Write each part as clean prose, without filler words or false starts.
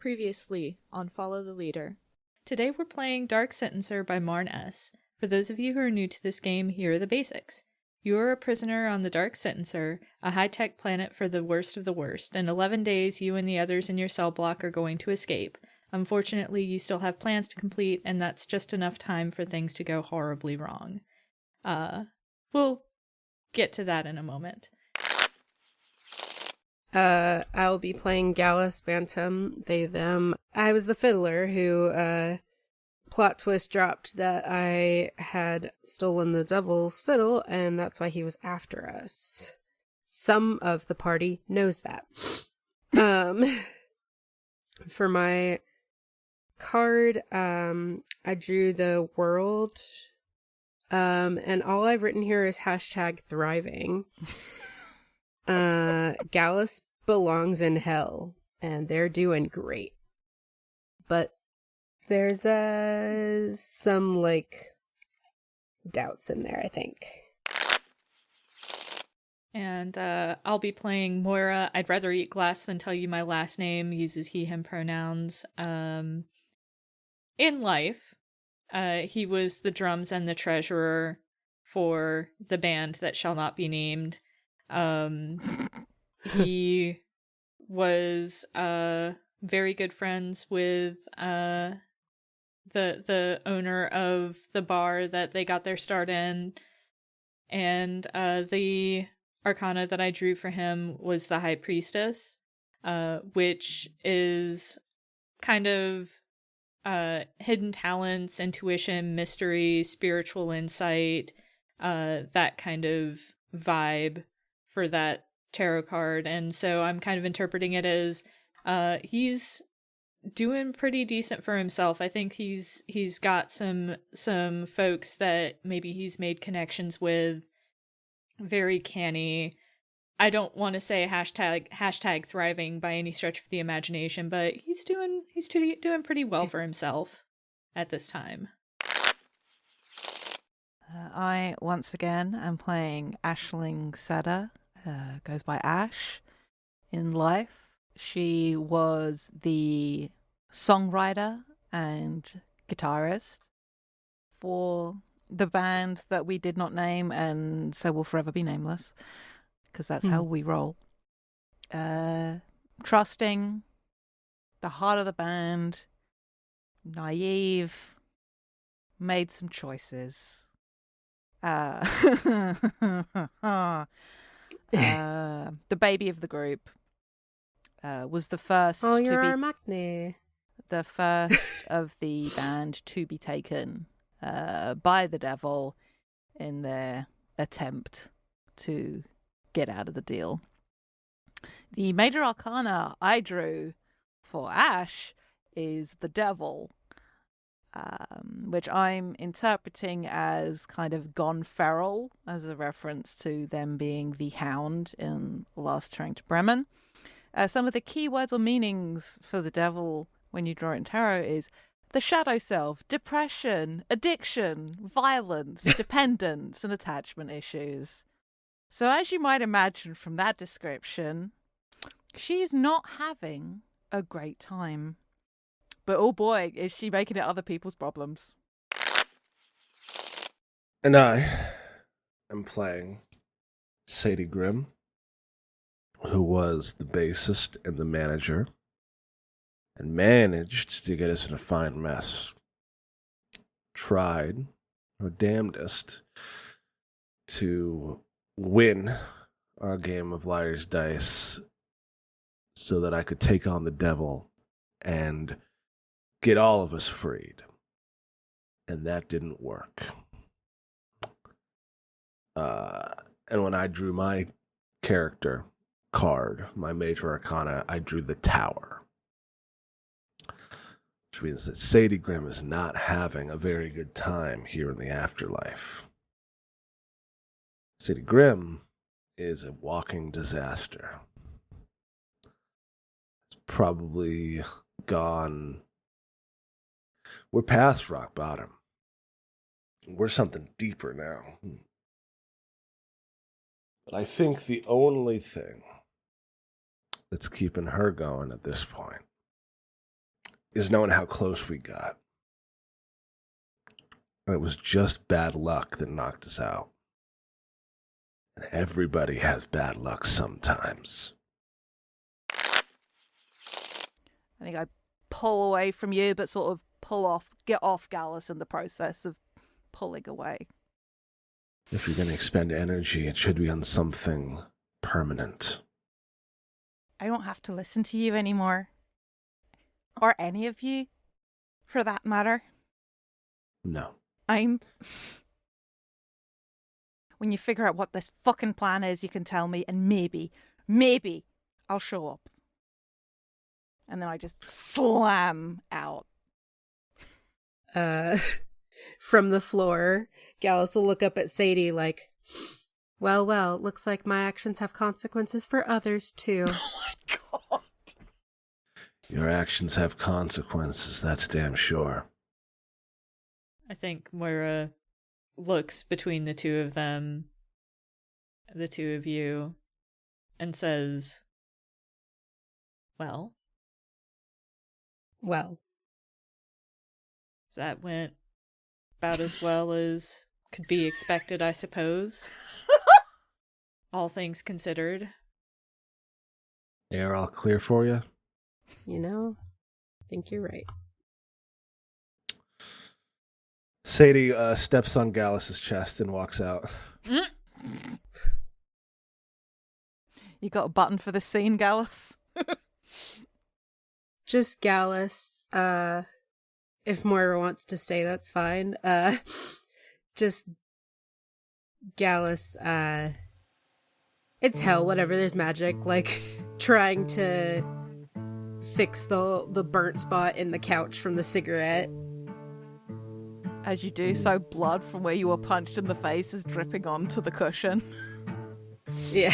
Previously on Follow the Leader. Today we're playing Dark Sentencer by Marn S. For those of you who are new to this game, here are the basics. You are a prisoner on the Dark Sentencer, a high-tech planet for the worst of the worst. In 11 days, you and the others in your cell block are going to escape. Unfortunately, you still have plans to complete, and that's just enough time for things to go horribly wrong. We'll get to that in a moment. I'll be playing Gallus, Bantam, they, them. I was the fiddler who, plot twist dropped that I had stolen the devil's fiddle, and that's why he was after us. Some of the party knows that. For my card, I drew the world, and all I've written here is #thriving. Gallus belongs in hell, and they're doing great. But there's some, doubts in there, I think. And I'll be playing Moira. I'd rather eat glass than tell you my last name. Uses he, him pronouns. In life, he was the drums and the treasurer for the band that shall not be named. He was very good friends with the owner of the bar that they got their start in, and the arcana that I drew for him was the High Priestess, which is kind of hidden talents, intuition, mystery, spiritual insight, that kind of vibe for that tarot card. And so I'm kind of interpreting it as he's doing pretty decent for himself. I think he's got some folks that maybe he's made connections with, very canny. I don't want to say hashtag thriving by any stretch of the imagination, but he's doing pretty well for himself at this time. I once again am playing Aisling Seda. Goes by Ash. In life, she was the songwriter and guitarist for the band that we did not name, and so will forever be nameless, because that's how we roll. Trusting, the heart of the band, naive, made some choices. The baby of the group, was the first Oh, to you're be our Magni. the first of the band to be taken by the devil in their attempt to get out of the deal. The major arcana I drew for Ash is the devil, which I'm interpreting as kind of gone feral, as a reference to them being the hound in Last Train to Bremen. Some of the key words or meanings for the devil when you draw it in tarot is the shadow self, depression, addiction, violence, dependence, and attachment issues. So as you might imagine from that description, she's not having a great time. But oh boy, is she making it other people's problems. And I am playing Sadie Grimm, who was the bassist and the manager, and managed to get us in a fine mess. Tried her damnedest to win our game of Liar's Dice so that I could take on the devil and get all of us freed. And that didn't work. And when I drew my character card, my major arcana, I drew the Tower. Which means that Sadie Grimm is not having a very good time here in the afterlife. Sadie Grimm is a walking disaster. It's probably gone. We're past rock bottom. We're something deeper now. But I think the only thing that's keeping her going at this point is knowing how close we got. And it was just bad luck that knocked us out. And everybody has bad luck sometimes. I think I pull away from you, but sort of get off Gallus in the process of pulling away. If you're going to expend energy, it should be on something permanent. I don't have to listen to you anymore. Or any of you, for that matter. No. When you figure out what this fucking plan is, you can tell me, and maybe I'll show up. And then I just slam out. From the floor, Gallus will look up at Sadie like, well, looks like my actions have consequences for others too. Oh my god. Your actions have consequences, that's damn sure. I think Moira looks between the two of them, the two of you, and says, well, that went about as well as could be expected, I suppose. All things considered. Air all clear for you? You know, I think you're right. Sadie steps on Gallus's chest and walks out. You got a button for this scene, Gallus? Just Gallus. If Moira wants to stay, that's fine. Just Gallus. It's hell. Whatever. There's magic. Like trying to fix the burnt spot in the couch from the cigarette. As you do so, blood from where you were punched in the face is dripping onto the cushion. Yeah.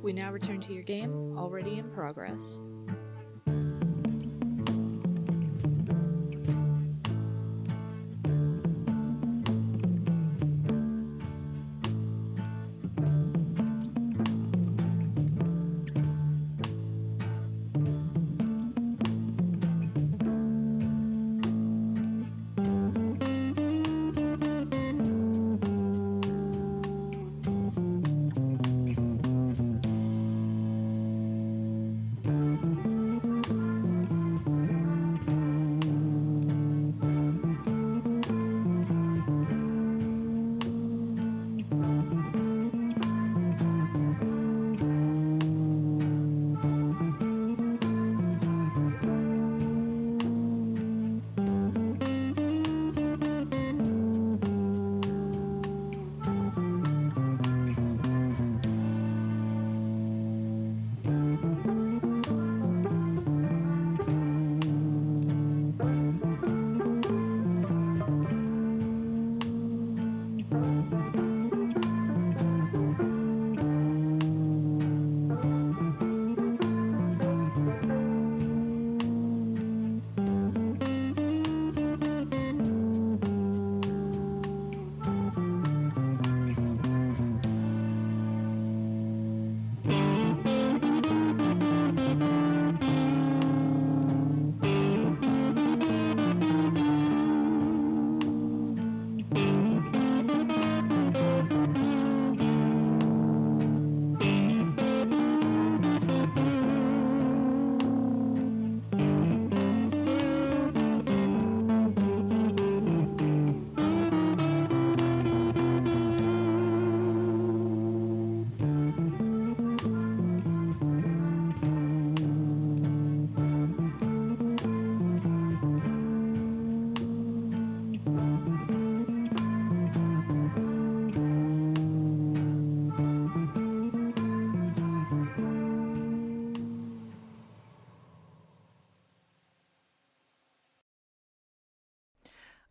We now return to your game, already in progress.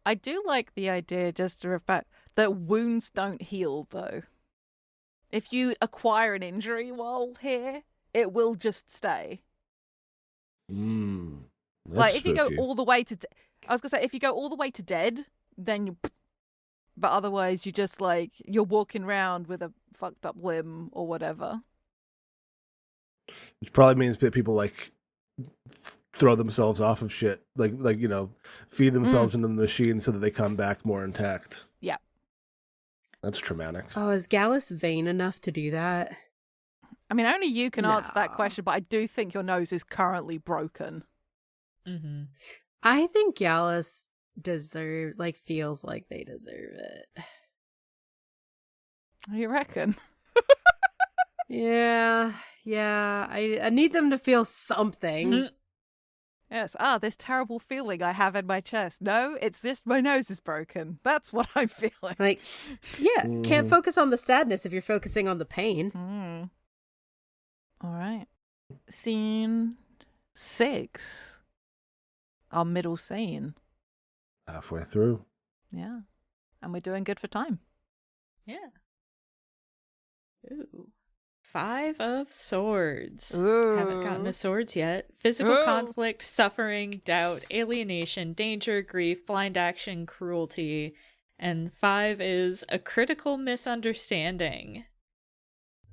I do like the idea, just to reflect, that wounds don't heal, though. If you acquire an injury while here, it will just stay. That's if you go spooky. all the way to... I was going to say, if you go all the way to dead, then you... But otherwise, you just, you're walking around with a fucked up limb or whatever. Which probably means that people, throw themselves off of shit, like feed themselves into the machine so that they come back more intact. Yeah. That's traumatic. Oh, is Gallus vain enough to do that? I mean, only you can answer that No. question, but I do think your nose is currently broken. Mm-hmm. I think Gallus feels like they deserve it. You reckon? Yeah. I need them to feel something. Mm-hmm. Yes. This terrible feeling I have in my chest. No, it's just my nose is broken. That's what I'm feeling. Like, yeah, Mhm. can't focus on the sadness if you're focusing on the pain. All right. Scene 6. Our middle scene. Halfway through. Yeah. And we're doing good for time. Yeah. Ooh. 5 of Swords. Ooh. Haven't gotten to swords yet. Physical Ooh. conflict, suffering, doubt, alienation, danger, grief, blind action, cruelty. And 5 is a critical misunderstanding.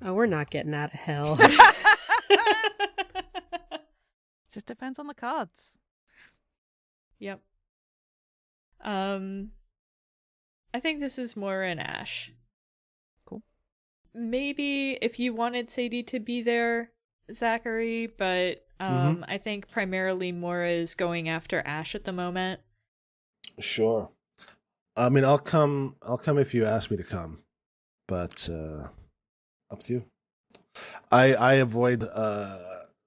Oh, we're not getting out of hell. Just depends on the cards. Yep. I think this is more an Ash. Cool. Maybe if you wanted Sadie to be there, Zachary, but I think primarily Mora is going after Ash at the moment. Sure. I mean, I'll come if you ask me to come, but up to you. I avoid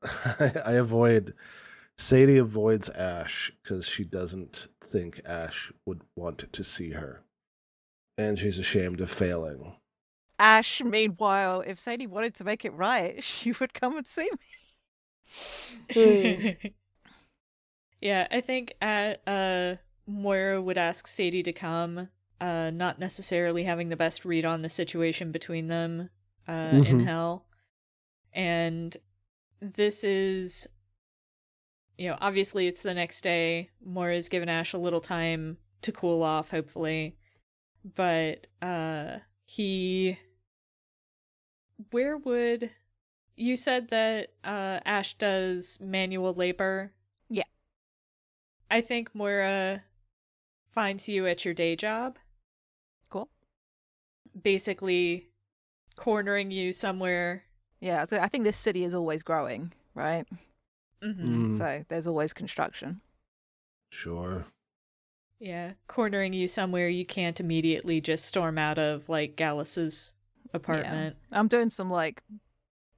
I avoid. Sadie avoids Ash because she doesn't think Ash would want to see her, and she's ashamed of failing. Ash, meanwhile, if Sadie wanted to make it right, she would come and see me. Yeah, I think Moira would ask Sadie to come, not necessarily having the best read on the situation between them in Hell. And this is, obviously it's the next day. Moira's given Ash a little time to cool off, hopefully. But you said that Ash does manual labor? Yeah. I think Moira finds you at your day job. Cool. Basically cornering you somewhere. Yeah, so I think this city is always growing, right? Mm-hmm. So there's always construction. Sure. Yeah, cornering you somewhere you can't immediately just storm out of, like Gallus's apartment. Yeah. I'm doing some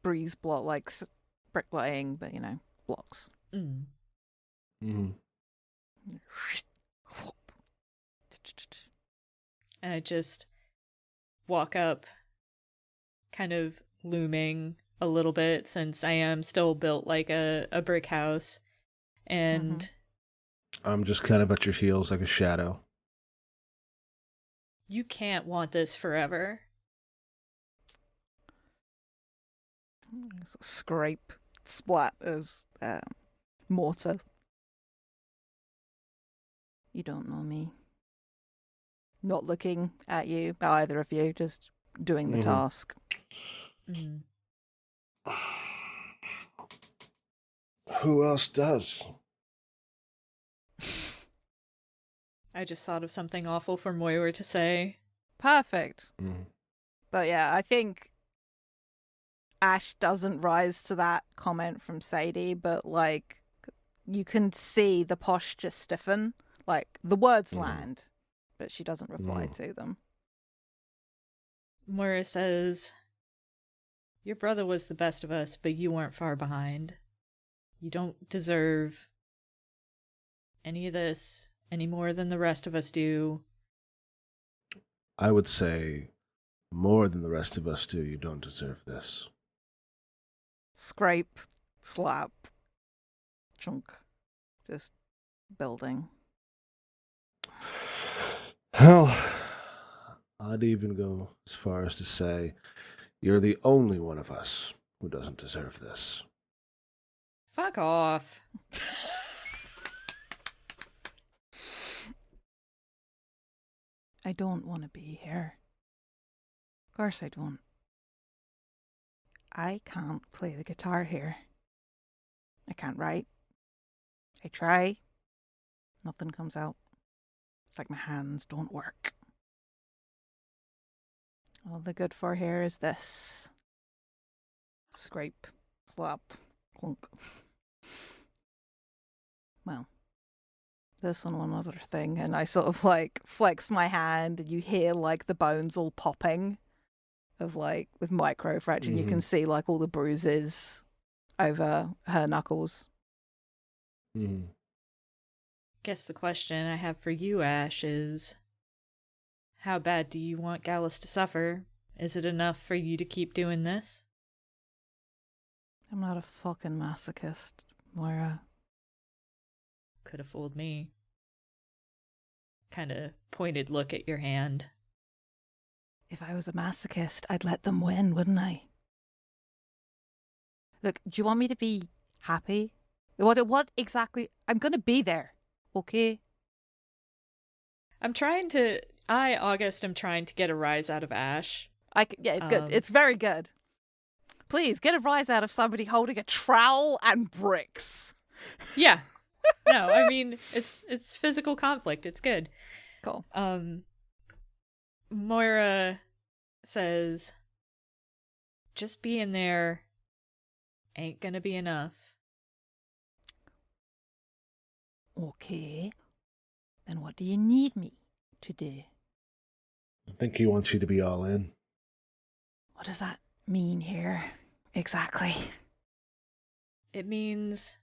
breeze block, bricklaying, but blocks. Mm. Mm. And I just walk up, kind of looming a little bit since I am still built like a brick house. And I'm just kind of at your heels like a shadow. You can't want this forever. Scrape, splat as mortar. You don't know me. Not looking at you, either of you, just doing the task. Mm. Who else does? I just thought of something awful for Moira to say. Perfect. Mm. But yeah, I think Ash doesn't rise to that comment from Sadie, but you can see the posture stiffen. The words land, but she doesn't reply to them. Moira says, "Your brother was the best of us, but you weren't far behind. You don't deserve any of this any more than the rest of us do." I would say more than the rest of us do. You don't deserve this. Scrape, slap, chunk, just building. Hell, I'd even go as far as to say you're the only one of us who doesn't deserve this. Fuck off. I don't want to be here. Of course I don't. I can't play the guitar here. I can't write. I try. Nothing comes out. It's like my hands don't work. All they're good for here is this. Scrape. Slap. Clunk. Well. This one other thing. And I sort of like flex my hand and you hear like the bones all popping of like with microfracture. You can see like all the bruises over her knuckles. Guess the question I have for you, Ash, is how bad do you want Gallus to suffer? Is it enough for you to keep doing this? I'm not a fucking masochist, Moira. Could have fooled me. Kind of pointed look at your hand. If I was a masochist, I'd let them win, wouldn't I? Look, do you want me to be happy? What exactly? I'm going to be there, okay? August, am trying to get a rise out of Ash. Yeah, it's good. It's very good. Please, get a rise out of somebody holding a trowel and bricks. Yeah. No, I mean, it's physical conflict. It's good. Cool. Moira says, just being there ain't gonna be enough. Okay. Then what do you need me to do? I think he wants you to be all in. What does that mean here exactly? It means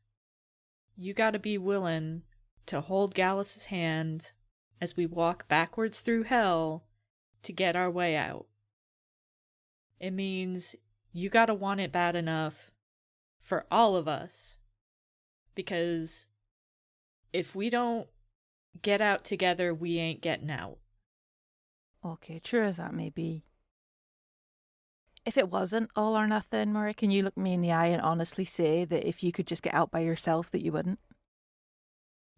you gotta be willing to hold Gallus's hand as we walk backwards through hell to get our way out. It means you gotta want it bad enough for all of us. Because if we don't get out together, we ain't getting out. Okay, true as that may be. If it wasn't all or nothing, Murray, can you look me in the eye and honestly say that if you could just get out by yourself that you wouldn't?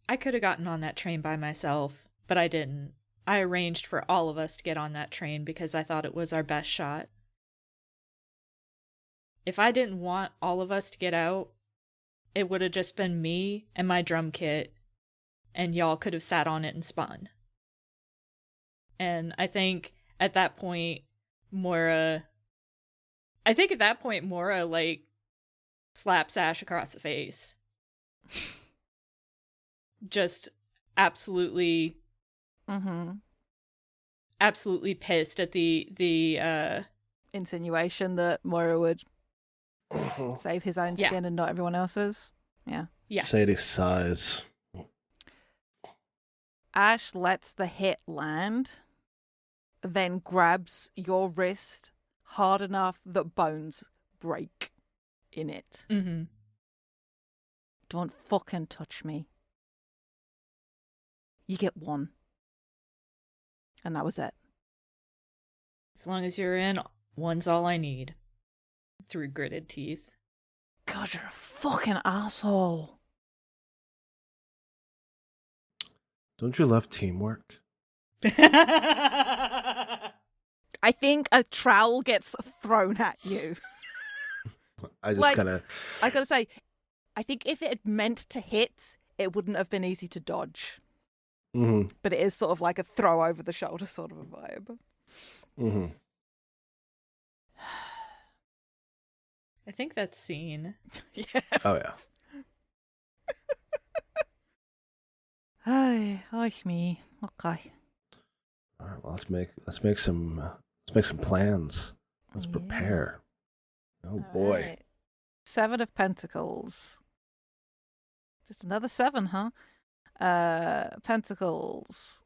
I could have gotten on that train by myself, but I didn't. I arranged for all of us to get on that train because I thought it was our best shot. If I didn't want all of us to get out, it would have just been me and my drum kit, and y'all could have sat on it and spun. And I think at that point, Moira, like, slaps Ash across the face. Just absolutely, absolutely pissed at the insinuation that Moira would save his own skin and not everyone else's. Yeah. Sadie sighs. Ash lets the hit land, then grabs your wrist hard enough that bones break in it. Don't fucking touch me. You get one. And that was it. As long as you're in, one's all I need. Through gritted teeth. God, you're a fucking asshole. Don't you love teamwork? I think a trowel gets thrown at you. I just kind of... I gotta say, I think if it had meant to hit, it wouldn't have been easy to dodge. But it is sort of like a throw over the shoulder sort of a vibe. I think that's seen. Yeah. Oh, yeah. Ay, me. Okay. All right, well, let's make some plans. Let's prepare. Oh boy. Right. 7 of Pentacles. Just another 7, huh? Pentacles.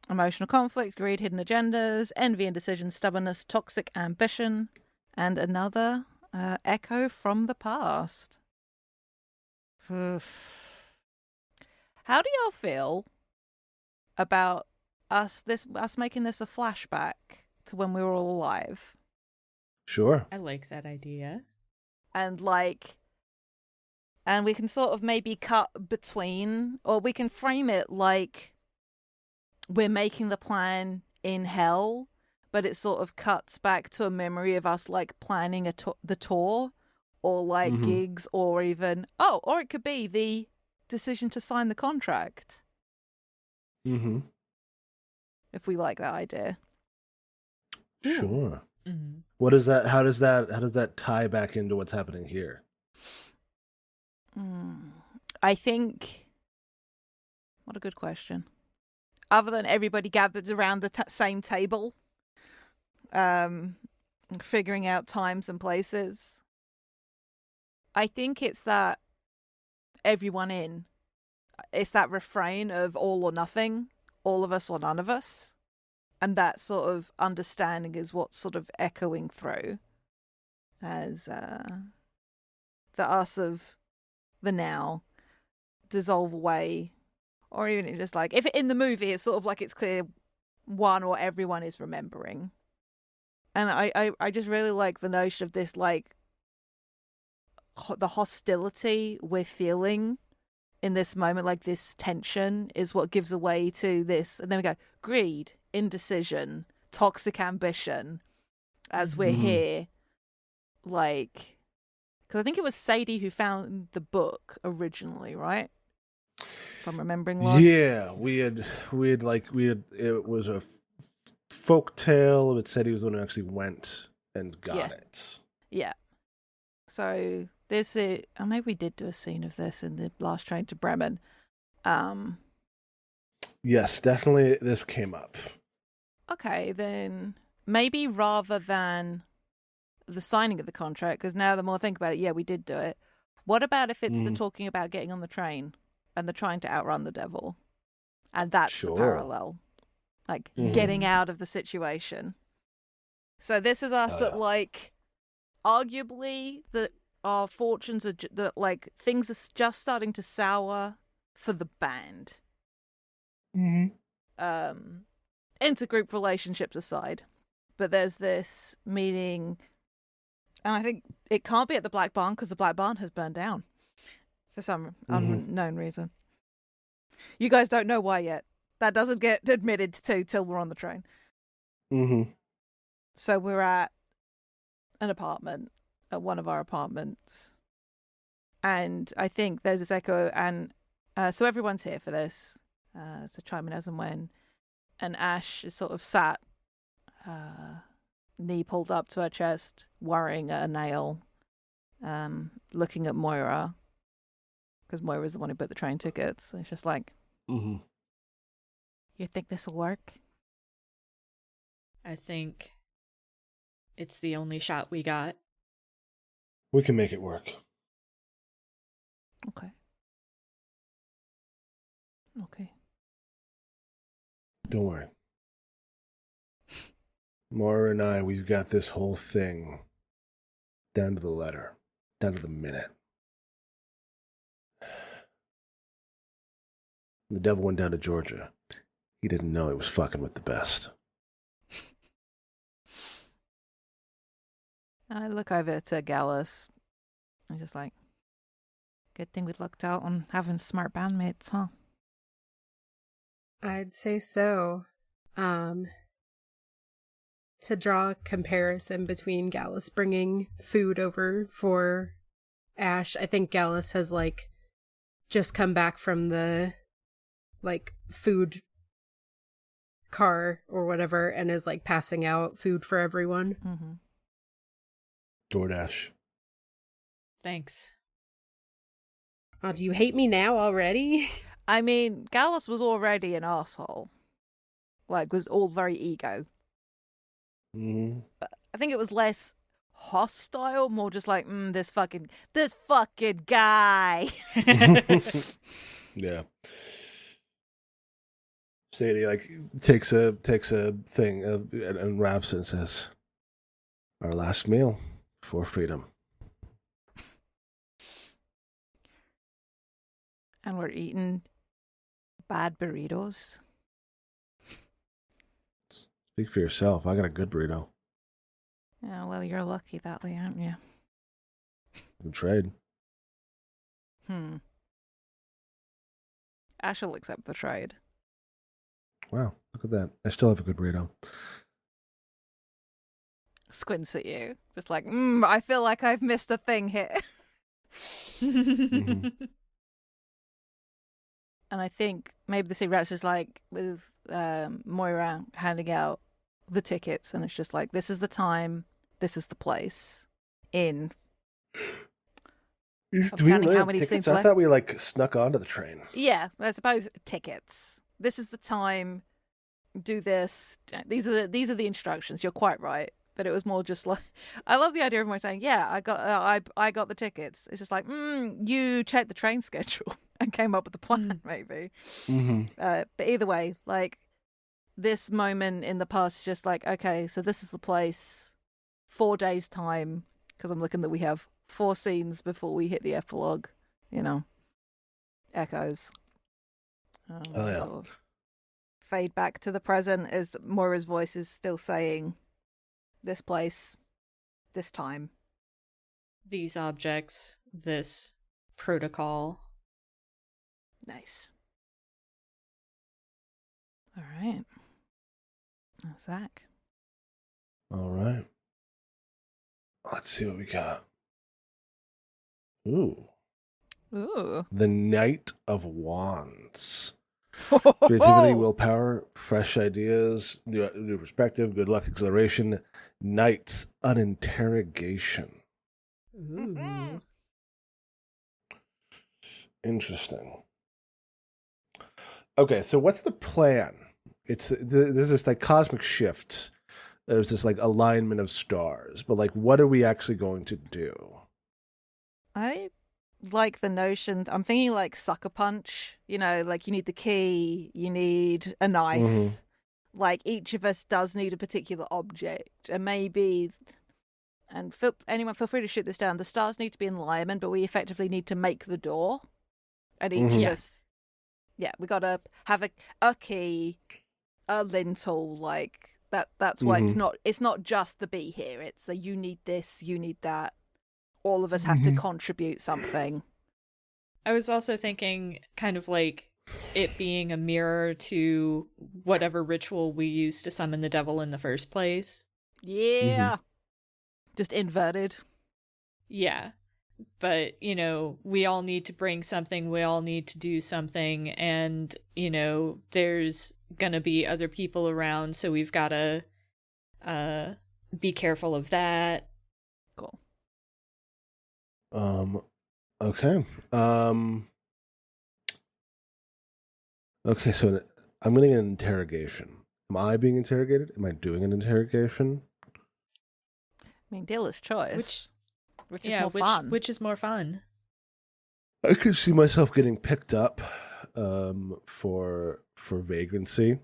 Emotional conflict, greed, hidden agendas, envy, indecision, stubbornness, toxic ambition, and another echo from the past. Oof. How do y'all feel about us making this a flashback to when we were all alive? Sure. I like that idea. And we can sort of maybe cut between, or we can frame it like we're making the plan in hell, but it sort of cuts back to a memory of us like planning the tour, or like gigs, or even or it could be the decision to sign the contract. Mm-hmm. If we like that idea. Sure. Mhm. What is that? How does that tie back into what's happening here? I think. What a good question. Other than everybody gathered around the same table, figuring out times and places, I think it's that everyone in. It's that refrain of all or nothing, all of us or none of us. And that sort of understanding is what's sort of echoing through as the us of the now dissolve away. Or even just like, if in the movie, it's sort of like it's clear one or everyone is remembering. And I just really like the notion of this, like, the hostility we're feeling in this moment, like this tension is what gives away to this. And then we go, greed, indecision, toxic ambition, as we're here. Like, because I think it was Sadie who found the book originally, right? If I'm remembering lost. Yeah, we had it was a folk tale. It said he was the one who actually went and got it. Yeah. So this is, maybe we did do a scene of this in the last train to Bremen. Yes, definitely this came up. Okay, then maybe rather than the signing of the contract, because now the more I think about it, yeah, we did do it. What about if it's the talking about getting on the train and the trying to outrun the devil? And that's the parallel. Like, getting out of the situation. So this is us at, like, arguably that our fortunes are, that like, things are just starting to sour for the band. Intergroup relationships aside. But there's this meeting, and I think it can't be at the Black Barn because the Black Barn has burned down for some unknown reason. You guys don't know why yet. That doesn't get admitted to till we're on the train. So we're at an apartment, at one of our apartments, and I think there's this echo, and so everyone's here for this. So chime in as and when, and Ash is sort of sat, knee pulled up to her chest, worrying at a nail, looking at Moira, because Moira's the one who bought the train tickets. And it's just like, you think this will work? I think it's the only shot we got. We can make it work. Okay. Don't worry. Maura and I, we've got this whole thing down to the letter, down to the minute. The devil went down to Georgia. He didn't know he was fucking with the best. I look over to Gallus. I'm just like, good thing we lucked out on having smart bandmates, huh? I'd say so. To draw a comparison between Gallus bringing food over for Ash, I think Gallus has, like, just come back from the, like, food car or whatever and is, like, passing out food for everyone. DoorDash. Thanks. Oh, do you hate me now already? I mean, Gallus was already an asshole. Like, was all very ego. But I think it was less hostile, more just like, this fucking guy. Yeah. Sadie, like, takes a thing and unwraps it and says, "Our last meal for freedom." And we're eating bad burritos. Speak for yourself. I got a good burrito. Yeah, well, you're lucky that way, aren't you? Good trade. Ash will accept the trade. Wow, look at that. I still have a good burrito. Squints at you. Just like, I feel like I've missed a thing here. and I think maybe the Sea Rats is like with Moira handing out the tickets, and it's just like, this is the time, this is the place. I'm Do we counting really how have many tickets? scenes I left. thought we like snuck onto the train. Yeah, I suppose tickets. This is the time. Do this. These are the instructions. You're quite right, but it was more just like, I love the idea of my saying, yeah, I got the tickets. It's just like, you checked the train schedule and came up with the plan, maybe. Mm-hmm. But either way, like, this moment in the past is just like, okay, so this is the place. 4 days time, because I'm looking that we have 4 scenes before we hit the epilogue. Echoes. Oh, yeah. Sort of fade back to the present as Moira's voice is still saying, this place, this time. These objects, this protocol. Nice. All right. Zach. All right. Let's see what we got. Ooh. The Knight of Wands. Creativity, willpower, fresh ideas, new perspective, good luck, exhilaration. Knights, an interrogation. Ooh. Interesting. Okay, so what's the plan? There's this like cosmic shift. There's this like alignment of stars, but like, what are we actually going to do? I like the notion. I'm thinking like Sucker Punch. Like you need the key, you need a knife. Mm-hmm. Like each of us does need a particular object, and maybe. And anyone, feel free to shoot this down. The stars need to be in alignment, but we effectively need to make the door. And each of us, we got to have a key, a lintel, like that. That's why it's not just the be here. It's the you need this, you need that. All of us have to contribute something. I was also thinking kind of like it being a mirror to whatever ritual we used to summon the devil in the first place. Yeah. Just inverted. Yeah. But, we all need to bring something. We all need to do something. And, there's going to be other people around. So we've got to be careful of that. Cool. Okay. Okay, so I'm getting an interrogation. Am I being interrogated? Am I doing an interrogation? I mean, dealer's choice. Which is more fun. Which is more fun. I could see myself getting picked up for vagrancy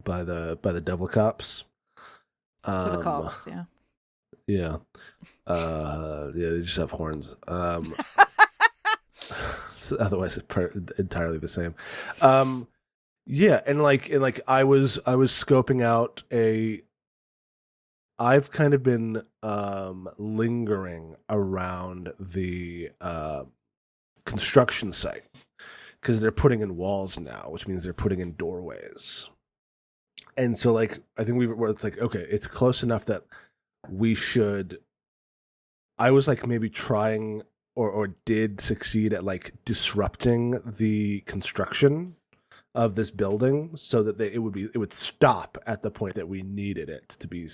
by the devil cops. So the cops, yeah. Yeah. They just have horns. So otherwise, it's entirely the same. Yeah, and I was scoping out I've kind of been lingering around the construction site because they're putting in walls now, which means they're putting in doorways. And so, I think it's like, okay, it's close enough that we should. I was maybe trying or did succeed at disrupting the construction of this building so that it would stop at the point that we needed it to be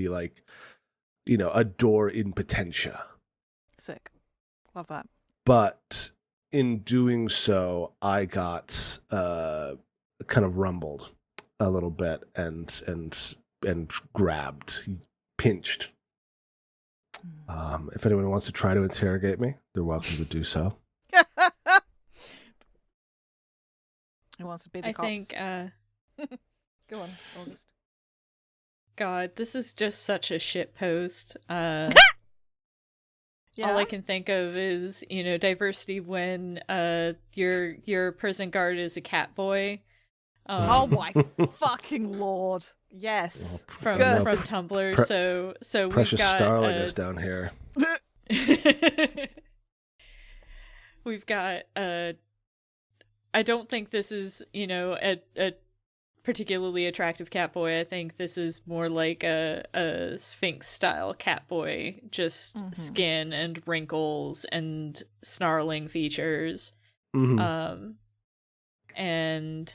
a door in potentia. Sick. Love that. But in doing so, I got kind of rumbled a little bit and grabbed, pinched. If anyone wants to try to interrogate me, they're welcome to do so. Who wants to be the I cops? think, Go on, August. God, this is just such a shit post. Yeah. All I can think of is, diversity when your prison guard is a cat boy. Oh my fucking lord! Yes, from Tumblr. So precious we've got starling is down here. We've got I don't think this is a particularly attractive cat boy. I think this is more like a Sphinx style cat boy, just skin and wrinkles and snarling features. Mm-hmm. and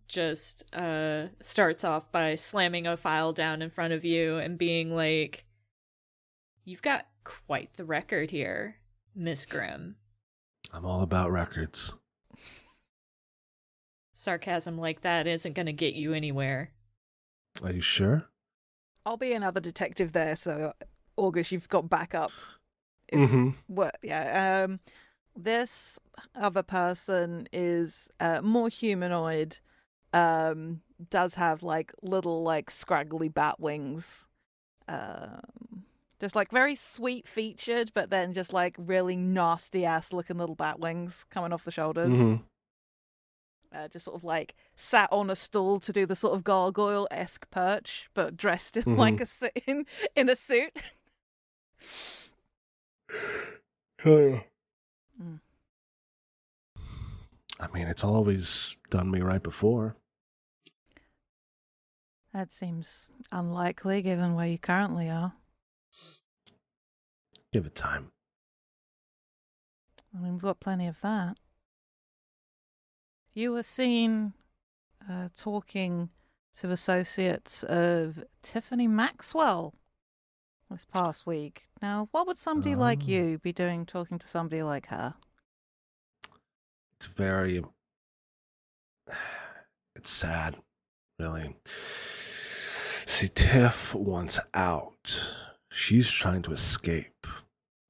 just starts off by slamming a file down in front of you and being like, "You've got quite the record here, Miss Grimm." I'm all about records. Sarcasm like that isn't going to get you anywhere. Are you sure? I'll be another detective there, so August, you've got backup. This other person is more humanoid. Does have like little like scraggly bat wings. Just like very sweet featured, but then just like really nasty ass looking little bat wings coming off the shoulders. Just sort of like sat on a stool to do the sort of gargoyle-esque perch, but dressed in like in a suit. Hell yeah. I mean, it's always done me right before. That seems unlikely given where you currently are. Give it time. I mean, we've got plenty of that. You were seen talking to associates of Tiffany Maxwell this past week. Now, what would somebody like you be doing talking to somebody like her? It's sad, really. See, Tiff wants out. She's trying to escape.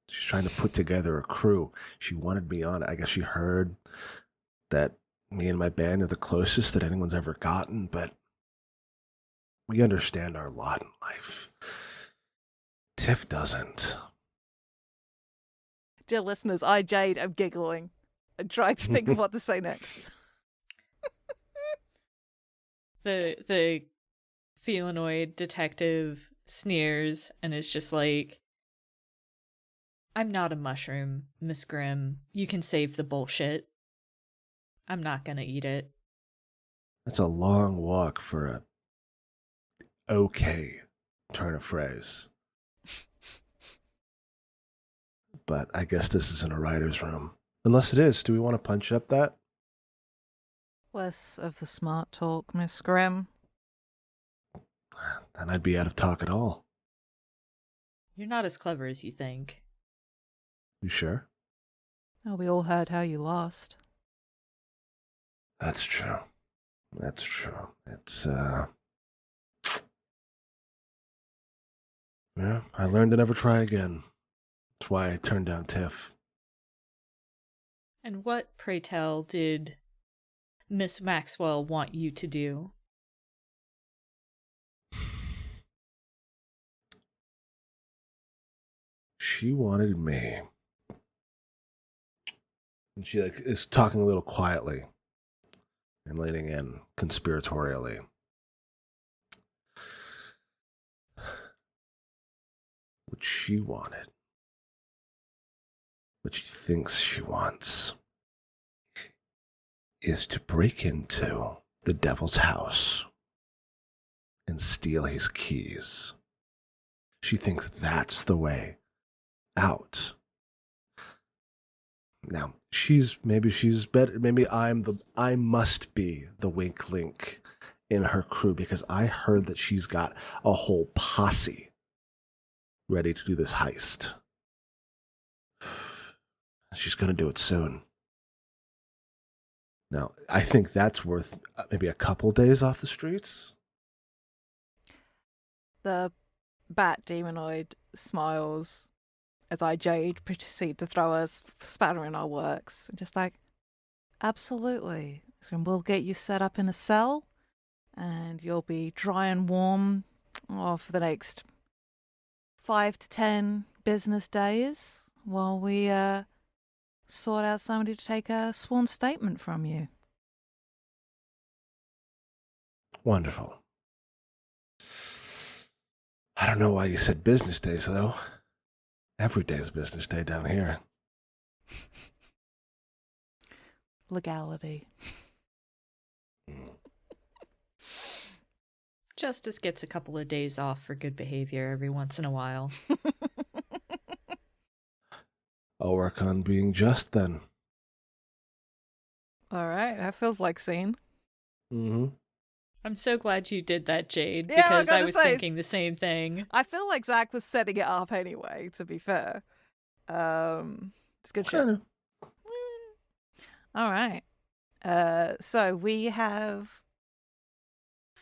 She's trying to put together a crew. She wanted me on it. I guess she heard that me and my band are the closest that anyone's ever gotten, but we understand our lot in life. Tiff doesn't. Dear listeners, I, Jade, am giggling and trying to think of what to say next. The felinoid detective sneers and is just like, "I'm not a mushroom, Miss Grimm. You can save the bullshit. I'm not gonna eat it." That's a long walk for a okay turn of phrase. But I guess this isn't a writer's room. Unless it is. Do we want to punch up that? Less of the smart talk, Miss Grimm. Then I'd be out of talk at all. You're not as clever as you think. You sure? Oh, we all heard how you lost. That's true. That's true. It's, yeah, I learned to never try again. That's why I turned down Tiff. And what, pray tell, did Miss Maxwell want you to do? She wanted me. And she is talking a little quietly and leaning in conspiratorially. What she wanted, what she thinks she wants, is to break into the devil's house and steal his keys. She thinks that's the way out. Now, maybe she's better. Maybe I must be the weak link in her crew because I heard that she's got a whole posse ready to do this heist. She's going to do it soon. Now, I think that's worth maybe a couple days off the streets. The bat demonoid smiles as I, Jade, proceed to throw a spatter in our works. Just like, absolutely. So we'll get you set up in a cell, and you'll be dry and warm for the next 5 to 10 business days while we sort out somebody to take a sworn statement from you. Wonderful. I don't know why you said business days, though. Every day is business day down here. Legality. Justice gets a couple of days off for good behavior every once in a while. I'll work on being just then. All right, that feels like scene. Mm-hmm. I'm so glad you did that, Jade, Yeah, I because I gotta was say- thinking the same thing. I feel like Zach was setting it up anyway, to be fair. It's good shit. Kind of. All right. So we have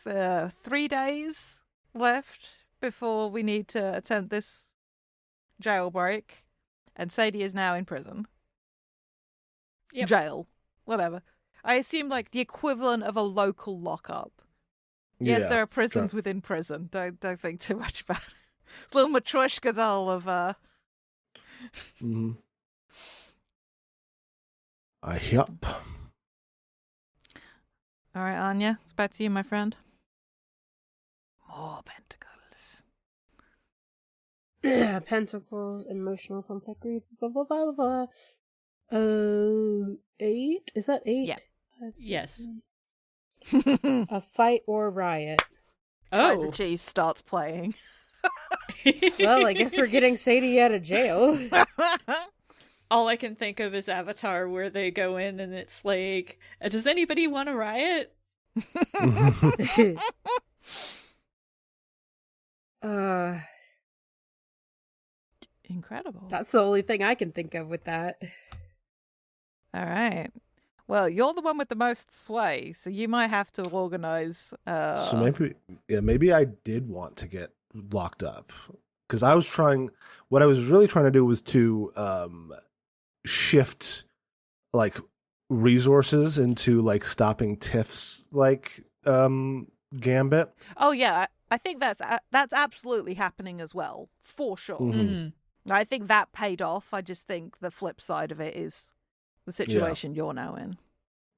3 days left before we need to attempt this jailbreak. And Sadie is now in prison. Yep. Jail. Whatever. I assume like the equivalent of a local lockup. Yes, Yeah, there are prisons within prison. Don't think too much about it. It's a little Matryoshka doll of Mm-hmm. Yup. All right, Anya, it's back to you, my friend. More pentacles. Pentacles, emotional conflict, blah, blah, blah, blah, blah. 8? Is that 8? Yeah. 5, 6, Yes. 7. A fight or riot. Kaiser Oh. Chief starts playing. Well, I guess we're getting Sadie out of jail. All I can think of is Avatar, where they go in and it's like, does anybody want to riot? uh, Incredible. that's the only thing I can think of with that. All right. Well, you're the one with the most sway, so you might have to organize. So maybe I did want to get locked up because I was trying. What I was really trying to do was to shift like resources into like stopping Tiff's like gambit. Oh yeah, I think that's absolutely happening as well, for sure. Mhm. Mm-hmm. I think that paid off. I just think the flip side of it is the situation you're now in.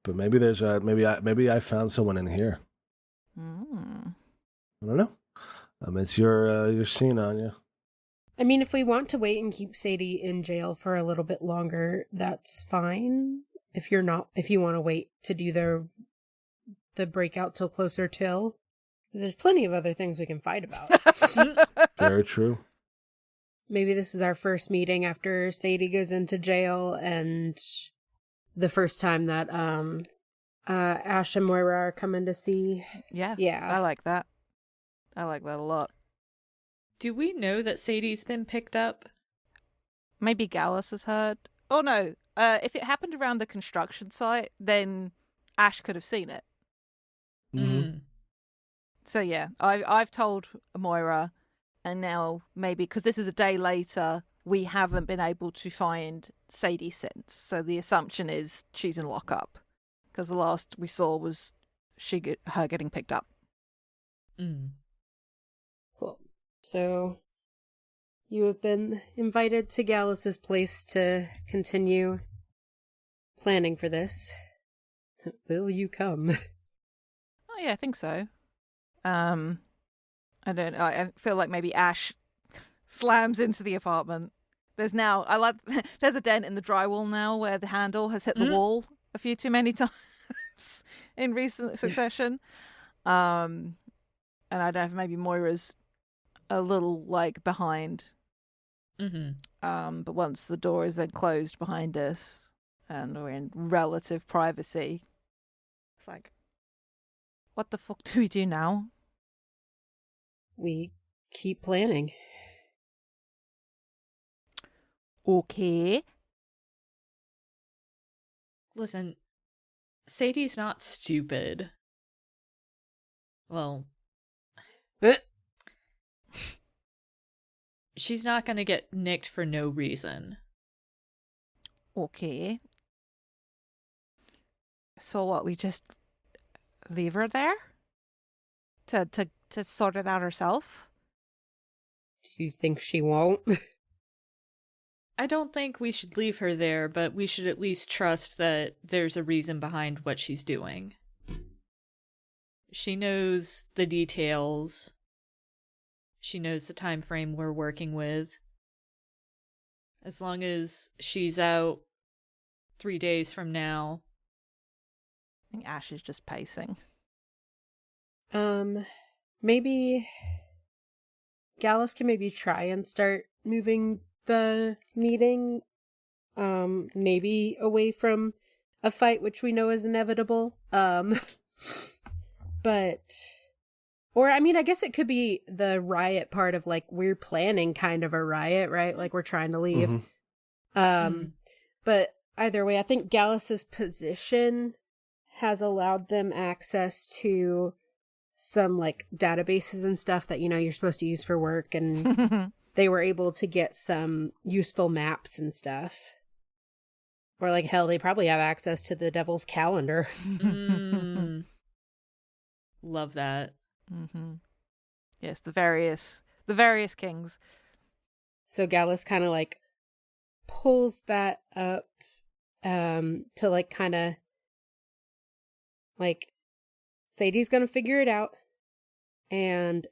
But maybe there's maybe I found someone in here. Mm. I don't know. It's your scene, Anya. I mean, if we want to wait and keep Sadie in jail for a little bit longer, that's fine. If you want to wait to do the breakout till closer till, because there's plenty of other things we can fight about. Very true. Maybe this is our first meeting after Sadie goes into jail, and the first time that Ash and Moira are coming to see. Yeah. Yeah. I like that. I like that a lot. Do we know that Sadie's been picked up? Maybe Gallus has heard. Oh no. If it happened around the construction site, then Ash could have seen it. Mm. So yeah, I've told Moira, and now maybe because this is a day later, we haven't been able to find Sadie since. So the assumption is she's in lockup because the last we saw was her getting picked up. Mm. Cool. So you have been invited to Gallus's place to continue planning for this. Will you come? Oh yeah, I think so. I don't know. I feel like maybe Ash slams into the apartment. There's there's a dent in the drywall now where the handle has hit the wall a few too many times in recent succession. And I don't know if maybe Moira's a little like behind. Mm-hmm. But once the door is then closed behind us and we're in relative privacy, it's like, what the fuck do we do now? We keep planning. Okay. Listen, Sadie's not stupid. Well, she's not gonna get nicked for no reason. Okay. So what, we just leave her there? To sort it out herself? Do you think she won't? I don't think we should leave her there, but we should at least trust that there's a reason behind what she's doing. She knows the details. She knows the time frame we're working with. As long as she's out 3 days from now. I think Ash is just pacing. Maybe Gallus can maybe try and start moving the meeting, maybe away from a fight, which we know is inevitable. But, or I mean, I guess it could be the riot part of like, we're planning kind of a riot, right? Like we're trying to leave. But either way, I think Gallus's position has allowed them access to some like databases and stuff that, you're supposed to use for work. And they were able to get some useful maps and stuff. Or like, hell, they probably have access to the devil's calendar. Love that. Yes, the various kings. So Gallus kind of like pulls that up to like kind of like Sadie's gonna figure it out, and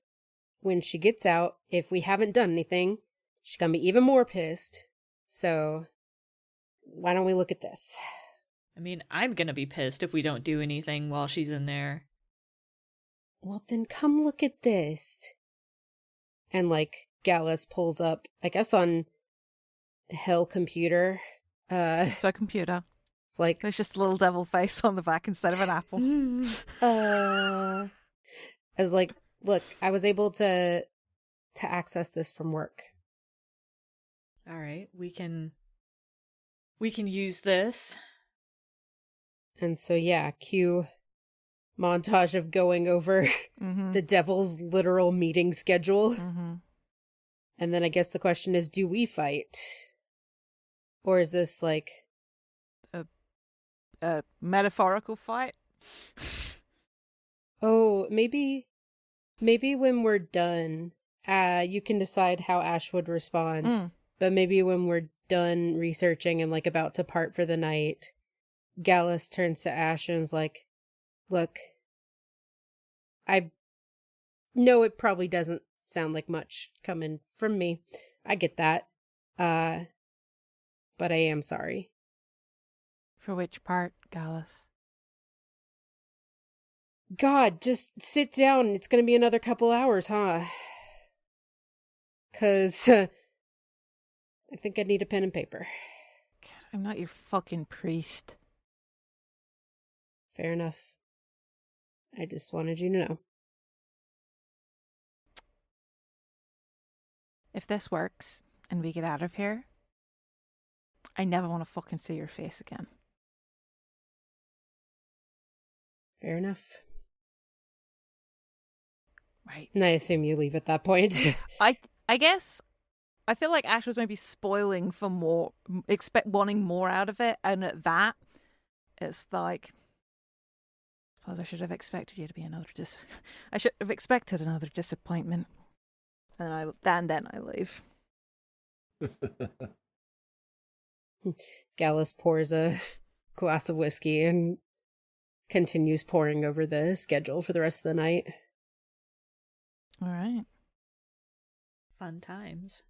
when she gets out, if we haven't done anything, she's gonna be even more pissed. So why don't we look at this? I mean, I'm gonna be pissed if we don't do anything while she's in there. Well, then come look at this. And like Gallus pulls up, I guess on Hell Computer. So computer. It's like There's just a little devil face on the back instead of an apple. as like, look, I was able to access this from work. All right, we can use this. And so yeah, cue montage of going over the devil's literal meeting schedule. And then I guess the question is, do we fight? Or is this like a metaphorical fight? Oh, maybe when we're done, you can decide how Ash would respond. But maybe when we're done researching and like about to part for the night, Gallus turns to Ash and is like, look, I know it probably doesn't sound like much coming from me. I get that. But I am sorry. For which part, Gallus? God, just sit down. It's gonna be another couple hours, huh? 'Cause I think I need a pen and paper. God, I'm not your fucking priest. Fair enough. I just wanted you to know. If this works and we get out of here, I never want to fucking see your face again. Fair enough. Right. And I assume you leave at that point. I guess I feel like Ash was maybe spoiling for more, wanting more out of it, and at that, it's like, I suppose I should have expected you to be I should have expected another disappointment, and then I leave. Gallus pours a glass of whiskey and continues poring over the schedule for the rest of the night. All right. Fun times.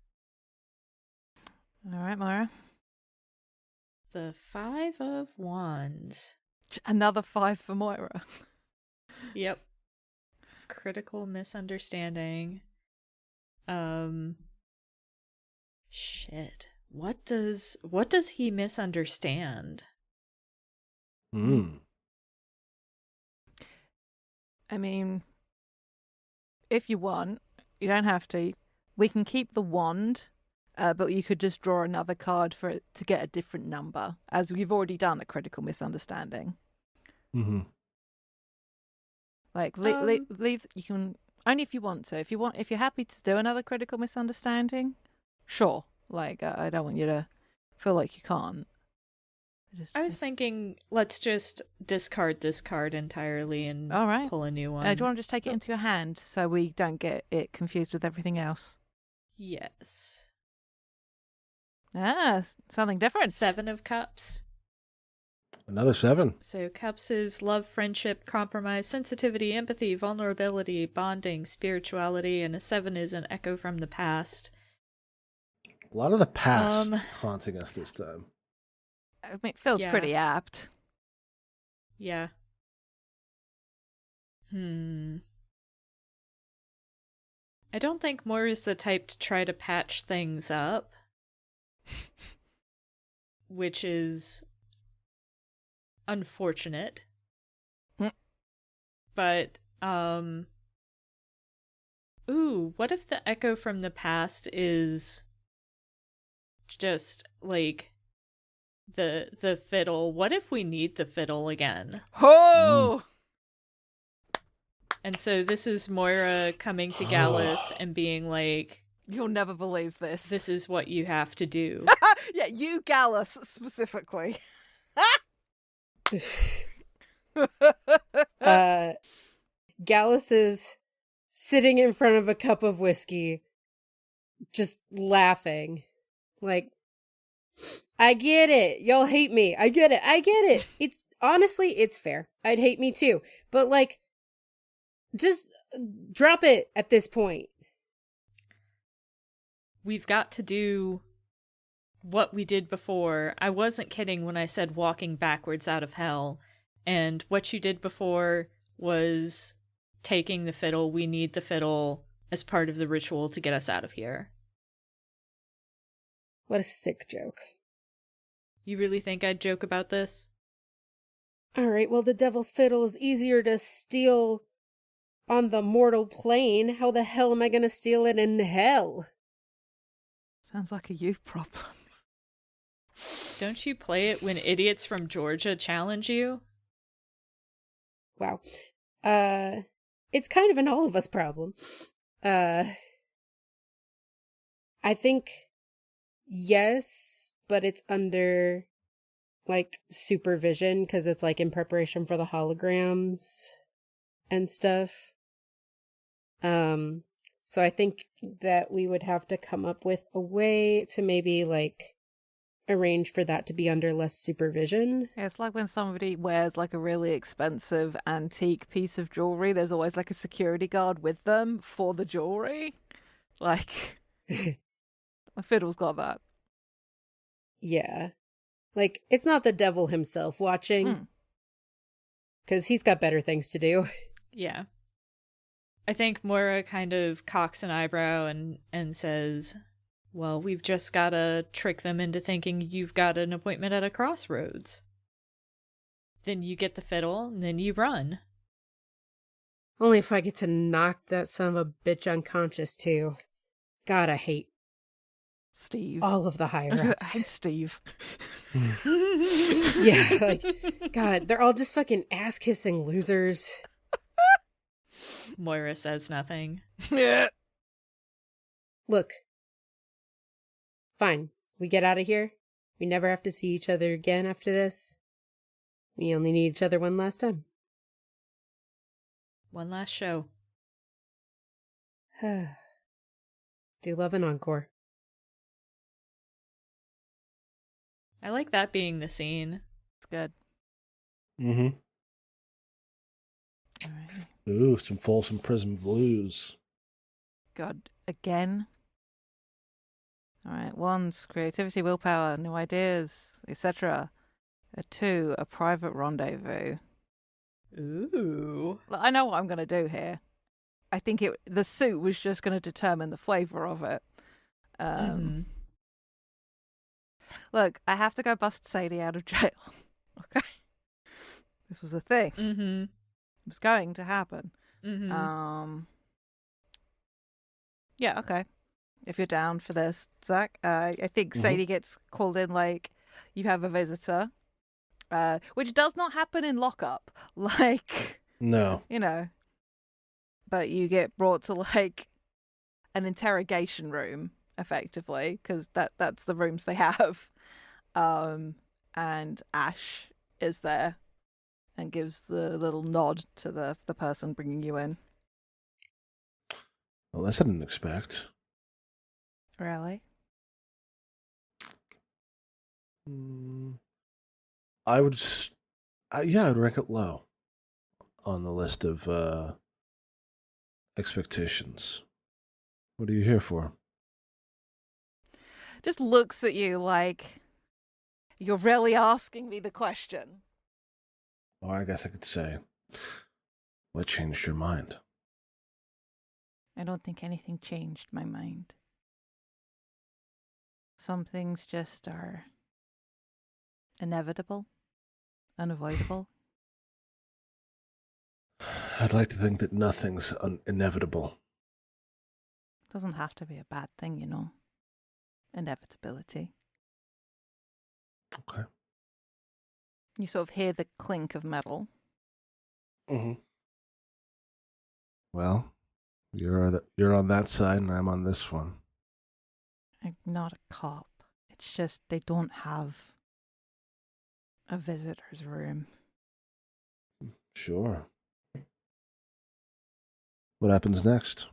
All right, Moira. The 5 of Wands. Another 5 for Moira. Yep. Critical misunderstanding. Shit. What does he misunderstand? I mean, if you want, you don't have to. We can keep the wand, but you could just draw another card for it to get a different number, as we've already done a critical misunderstanding. Like leave. You can only if you want to. If you're happy to do another critical misunderstanding, sure. Like I don't want you to feel like you can't. I was thinking, let's just discard this card entirely and all right. Pull a new one. Do you want to just take it into your hand so we don't get it confused with everything else? Yes. Something different. 7 of Cups. Another 7. So Cups is love, friendship, compromise, sensitivity, empathy, vulnerability, bonding, spirituality, and a 7 is an echo from the past. A lot of the past haunting us this time. I mean, it feels pretty apt. Yeah. I don't think Moira's the type to try to patch things up. Which is unfortunate. Hmm. But, ooh, what if the echo from the past is just, like, the fiddle? What if we need the fiddle again? Oh! And so this is Moira coming to Gallus and being like, You'll never believe this. this is what you have to do. Yeah, you, Gallus, specifically. Gallus is sitting in front of a cup of whiskey, just laughing. Like, I get it. Y'all hate me. I get it. I get it. It's honestly, it's fair. I'd hate me too. But like, just drop it at this point. We've got to do what we did before. I wasn't kidding when I said walking backwards out of hell. And what you did before was taking the fiddle. We need the fiddle as part of the ritual to get us out of here. What a sick joke. You really think I'd joke about this? Alright, well, the devil's fiddle is easier to steal on the mortal plane. How the hell am I gonna steal it in hell? Sounds like a you problem. Don't you play it when idiots from Georgia challenge you? Wow. It's kind of an all of us problem. I think yes, but it's under like supervision because it's like in preparation for the holograms and stuff. So I think that we would have to come up with a way to maybe like arrange for that to be under less supervision. Yeah, it's like when somebody wears like a really expensive antique piece of jewelry, there's always like a security guard with them for the jewelry. Like, the fiddle's got that. Yeah. Like, it's not the devil himself watching. Because he's got better things to do. Yeah. I think Moira kind of cocks an eyebrow and says, well, we've just gotta trick them into thinking you've got an appointment at a crossroads. Then you get the fiddle, and then you run. Only if I get to knock that son of a bitch unconscious, too. God, I hate Steve. all of the I higher-ups. hate Steve. Yeah, like, God, they're all just fucking ass-kissing losers. Moira says nothing. Yeah. Look. Fine. We get out of here. We never have to see each other again after this. We only need each other one last time. One last show. Do love an encore. I like that being the scene. It's good. Mm-hmm. All right. Ooh, some Folsom Prison Blues. God, again. All right. 1, creativity, willpower, new ideas, etc. 2, a private rendezvous. Ooh. Look, I know what I'm going to do here. I think the suit was just going to determine the flavor of it. Look, I have to go bust Sadie out of jail. Okay? This was a thing. Mm-hmm. It was going to happen. Mm-hmm. Yeah, okay. If you're down for this, Zach. I think Sadie gets called in like, you have a visitor. Which does not happen in lockup. Like, No. you know. But you get brought to like an interrogation room, effectively, because that's the rooms they have. And Ash is there and gives the little nod to the person bringing you in. Well, that's I didn't expect. Really? I would, I'd rank it low on the list of expectations. What are you here for? Just looks at you like, you're really asking me the question. Or I guess I could say, what changed your mind? I don't think anything changed my mind. Some things just are inevitable. unavoidable? I'd like to think that nothing's inevitable. Doesn't have to be a bad thing, you know. Inevitability. Okay. You sort of hear the clink of metal. Mm-hmm. Well, you're on that side and I'm on this one. I'm not a cop. It's just they don't have a visitor's room. Sure. What happens next?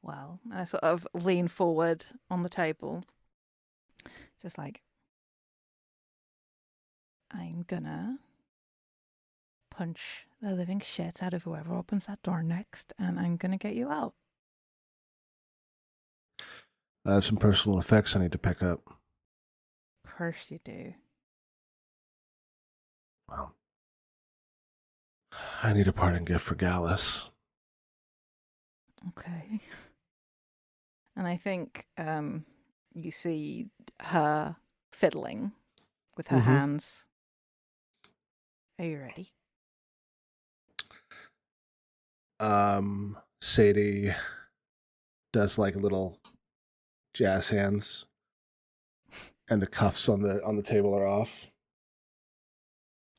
Well, I sort of lean forward on the table. Just like, I'm gonna punch the living shit out of whoever opens that door next, and I'm gonna get you out. I have some personal effects I need to pick up. Of course you do. Well, I need a parting gift for Gallus. Okay. And I think you see her fiddling with her hands. Are you ready? Sadie does like little jazz hands, and the cuffs on the table are off.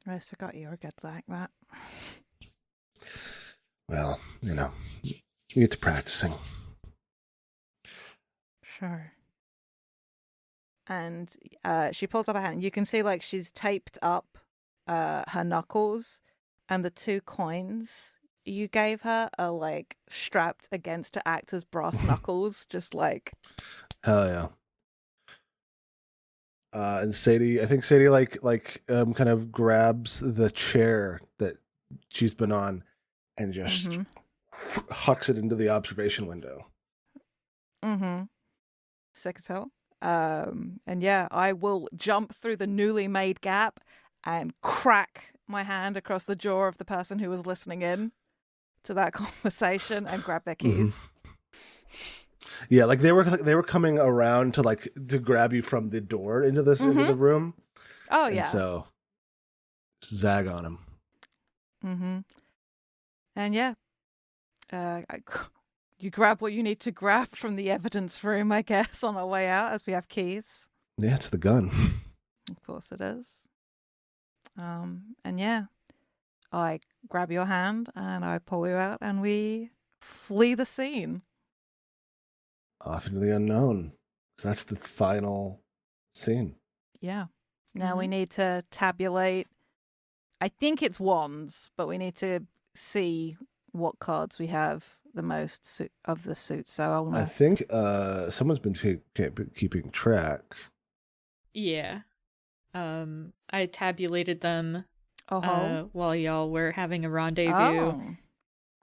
I always forgot you were good like that. Well, you get to practicing. Sure. And she pulls up her hand. You can see like she's taped up her knuckles, and the 2 coins you gave her are like strapped against to act as brass knuckles, just like. Hell yeah. And Sadie, I think Sadie kind of grabs the chair that she's been on and just hucks it into the observation window. Sick as hell. And yeah, I will jump through the newly made gap and crack my hand across the jaw of the person who was listening in to that conversation and grab their keys. Yeah, like they were coming around to grab you from the door into into the room. Oh and yeah. So zag on him. And yeah, you grab what you need to grab from the evidence room, I guess, on our way out, as we have keys. Yeah, it's the gun. Of course it is. And yeah, I grab your hand and I pull you out and we flee the scene. Off into the unknown. So that's the final scene. Yeah. Now we need to tabulate. I think it's wands, but we need to see what cards we have the most of the suit. So I think someone's been keeping track. Yeah. I tabulated them while y'all were having a rendezvous.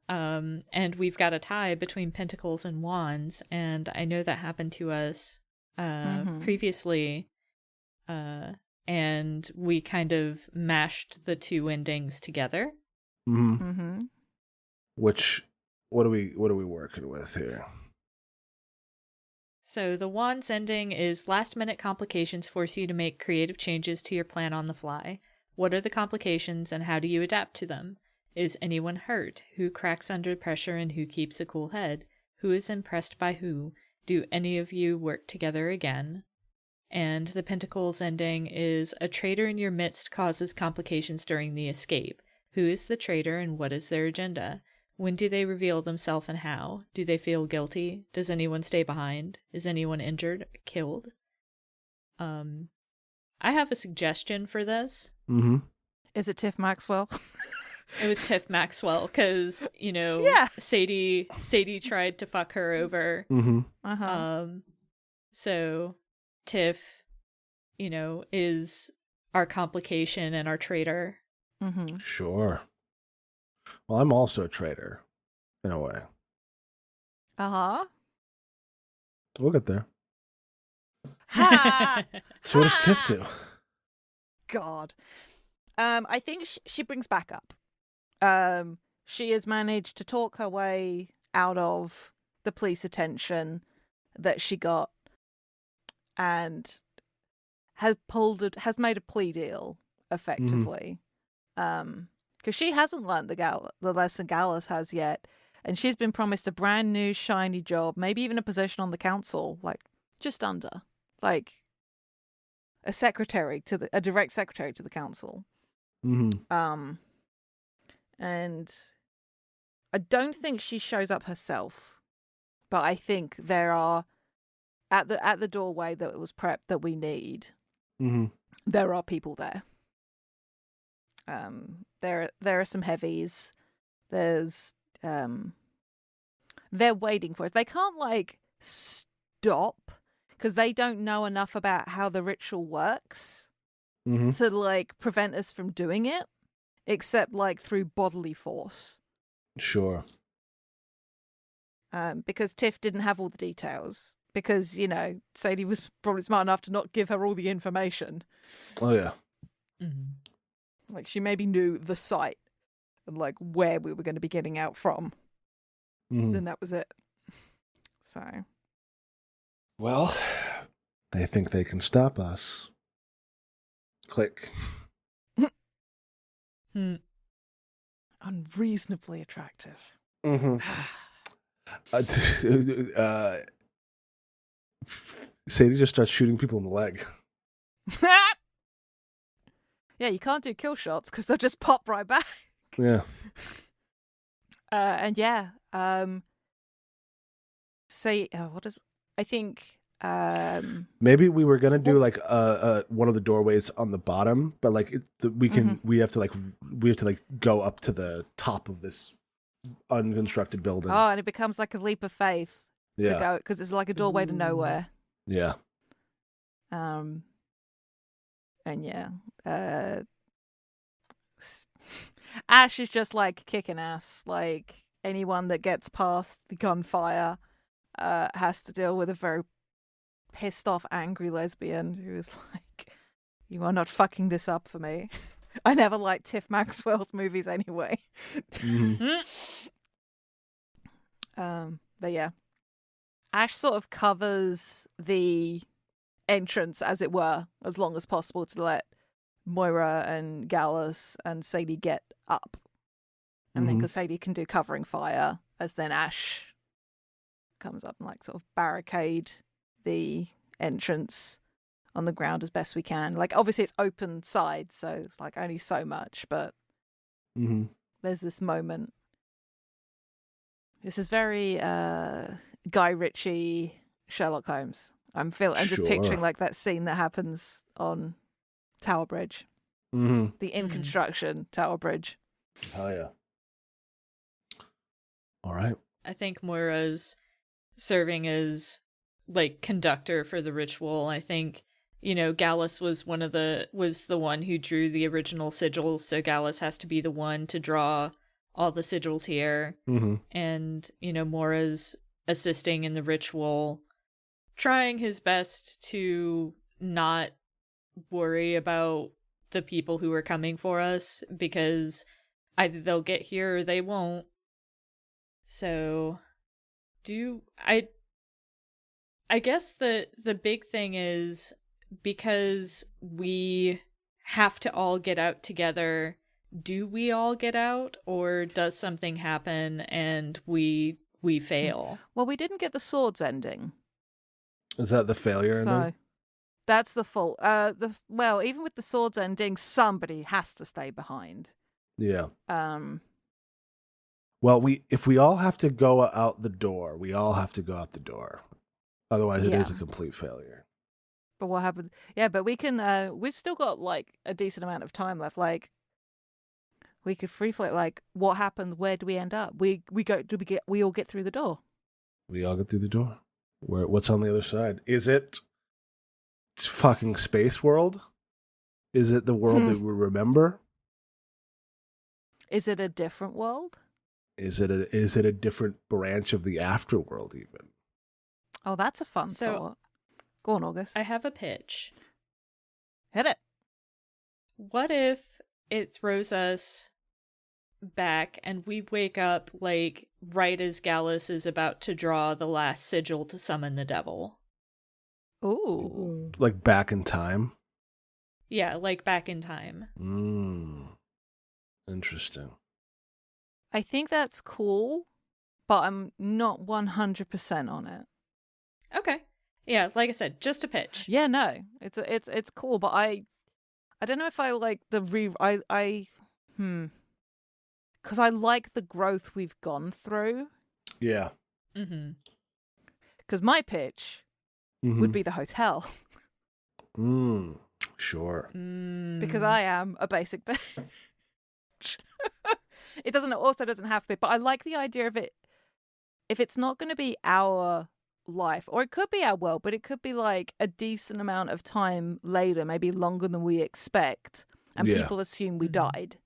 And we've got a tie between pentacles and wands, and I know that happened to us previously, and we kind of mashed the 2 endings together. Which what are we working with here? So the wands ending is last minute complications force you to make creative changes to your plan on the fly. What are the complications and how do you adapt to them? Is anyone hurt? Who cracks under pressure and who keeps a cool head? Who is impressed by who? Do any of you work together again? And the pentacles ending is a traitor in your midst causes complications during the escape. Who is the traitor and what is their agenda? When do they reveal themselves and how? Do they feel guilty? Does anyone stay behind? Is anyone injured? Killed? I have a suggestion for this. Is it Tiff Maxwell? It was Tiff Maxwell because, Sadie tried to fuck her over. So Tiff, is our complication and our traitor. Sure. Well, I'm also a traitor, in a way. We'll get there. So what does Tiff do? God. I think she brings back up. She has managed to talk her way out of the police attention that she got and has made a plea deal effectively, because she hasn't learned the lesson Gallus has yet, and she's been promised a brand new shiny job, maybe even a position on the council, like just under, like a direct secretary to the council. Mm-hmm. And I don't think she shows up herself, but I think there are at the doorway that was prepped that we need. Mm-hmm. There are people there. There are some heavies. There's they're waiting for us. They can't like stop because they don't know enough about how the ritual works to like prevent us from doing it, except like through bodily force. Sure. Because Tiff didn't have all the details. Because, Sadie was probably smart enough to not give her all the information. Oh, yeah. Mm-hmm. Like, she maybe knew the site and, like, where we were going to be getting out from. Mm-hmm. And that was it. So. Well, they think they can stop us. Click. Unreasonably attractive. Mm-hmm. Sadie just starts shooting people in the leg. Yeah, you can't do kill shots because they'll just pop right back. Yeah. And yeah, I think maybe we were gonna do like one of the doorways on the bottom, but like we have to go up to the top of this unconstructed building. Oh, and it becomes like a leap of faith to go because it's like a doorway to nowhere. Yeah. And yeah, Ash is just like kicking ass. Like anyone that gets past the gunfire has to deal with a very pissed off, angry lesbian who is like, "You are not fucking this up for me." I never liked Tiff Maxwell's movies anyway. But yeah, Ash sort of covers the entrance, as it were, as long as possible to let Moira and Gallus and Sadie get up. And then because Sadie can do covering fire, as then Ash comes up and like sort of barricade the entrance on the ground as best we can. Like obviously it's open side, so it's like only so much, but there's this moment. This is very Guy Ritchie, Sherlock Holmes. I'm just picturing like that scene that happens on Tower Bridge. The in construction Tower Bridge. Oh yeah. All right. I think Moira's serving as like conductor for the ritual. I think, Gallus was the one who drew the original sigils, so Gallus has to be the one to draw all the sigils here. And, Moira's assisting in the ritual, trying his best to not worry about the people who are coming for us, because either they'll get here or they won't. So I guess the big thing is, because we have to all get out together, do we all get out, or does something happen and we fail? Well, we didn't get the swords ending. Is that the failure ending? That's the fault. Even with the swords ending, somebody has to stay behind. Yeah. Well, if we all have to go out the door, we all have to go out the door. Otherwise, it is a complete failure. But what happens? Yeah, but we can. We've still got like a decent amount of time left. Like, we could free float. Like, what happened? Where do we end up? We all get through the door? We all get through the door. What's on the other side? Is it fucking space world? Is it the world that we remember? Is it a different world? Is it a different branch of the afterworld even? Oh, that's a fun thought. Go on, August. I have a pitch. Hit it. What if it throws us back and we wake up like right as Gallus is about to draw the last sigil to summon the devil? Ooh. Like back in time? Yeah, like back in time. Interesting. I think that's cool, but I'm not 100% on it. Okay. Yeah, like I said, just a pitch. Yeah, no, it's cool, but I don't know if I like the because I like the growth we've gone through. Yeah. Mm-hmm. Because my pitch would be the hotel. Sure. Because I am a basic bitch. It also doesn't have to be, but I like the idea of it. If it's not going to be our life, or it could be our world, but it could be like a decent amount of time later, maybe longer than we expect, and people assume we died.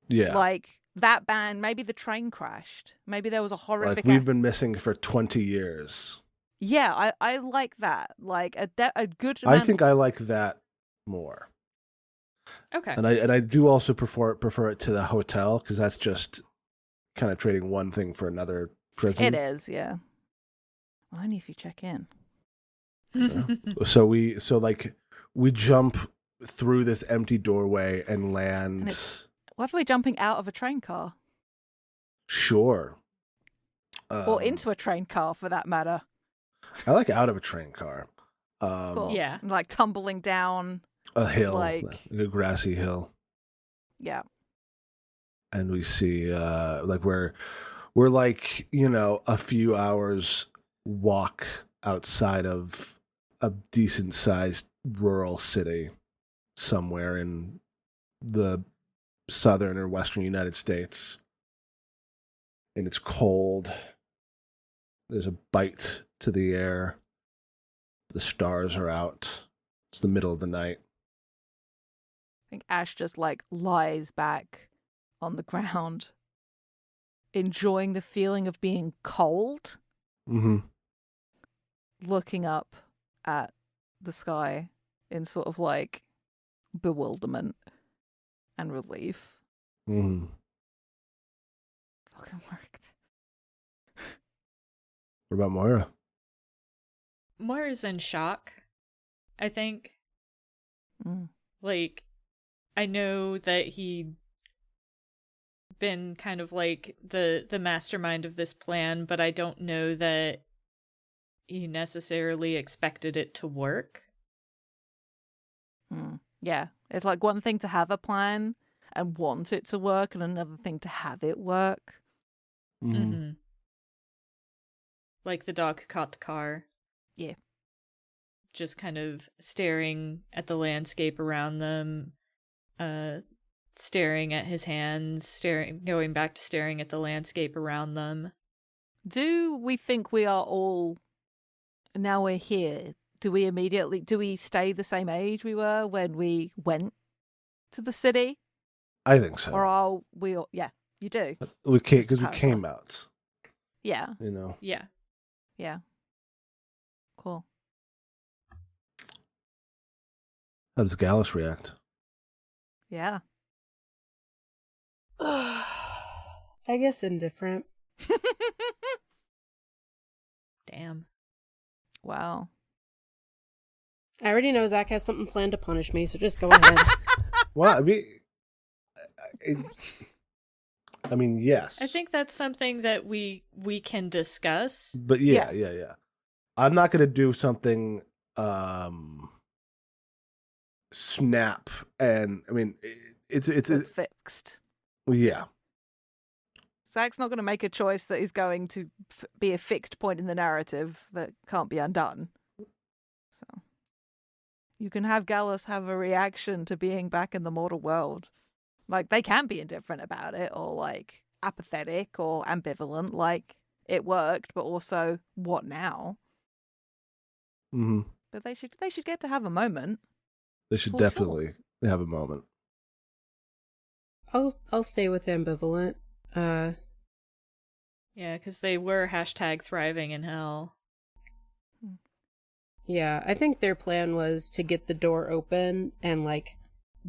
Yeah. Like that band, maybe the train crashed. Maybe there was a horrific... Like we've been missing for 20 years. Yeah, I like that. Like a good amount... I think I like that more. Okay. And I do also prefer it to the hotel, because that's just kind of trading one thing for another prison. It is, yeah. Well, only if you check in. Yeah. So we jump through this empty doorway and land. What if we're jumping out of a train car? Sure. Or into a train car, for that matter. I like out of a train car. Cool. Yeah. Like tumbling down A hill, like a grassy hill. Yeah. And we see we're like, a few hours walk outside of a decent sized rural city somewhere in the southern or western United States. And it's cold. There's a bite to the air. The stars are out. It's the middle of the night. I think Ash just like lies back on the ground, enjoying the feeling of being cold, looking up at the sky in sort of like bewilderment and relief. Mm-hmm. Fucking worked. What about Moira? Moira's in shock, I think. Like, I know that he'd been kind of like the mastermind of this plan, but I don't know that he necessarily expected it to work. Yeah, it's like one thing to have a plan and want it to work, and another thing to have it work. Like the dog who caught the car. Yeah. Just kind of staring at the landscape around them, staring at his hands, going back to staring at the landscape around them. Do we think we are all, now we're here, do we stay the same age we were when we went to the city? I think so. Or are we all, yeah, you do. We can't, because we came out. Yeah. Yeah. Yeah. Cool. How does Gallus react? Yeah. I guess indifferent. Damn. Wow. I already know Zach has something planned to punish me, so just go ahead. Well, I mean, yes. I think that's something that we can discuss. But yeah. I'm not going to do something snap, and I mean it's fixed. Yeah. Zach's not going to make a choice that is going to be a fixed point in the narrative that can't be undone. So you can have Gallus have a reaction to being back in the mortal world. Like, they can be indifferent about it, or like apathetic or ambivalent, like it worked, but also what now? But they should get to have a moment. They should definitely have a moment. I'll stay with ambivalent. Yeah, because they were #thriving in hell. Yeah, I think their plan was to get the door open and like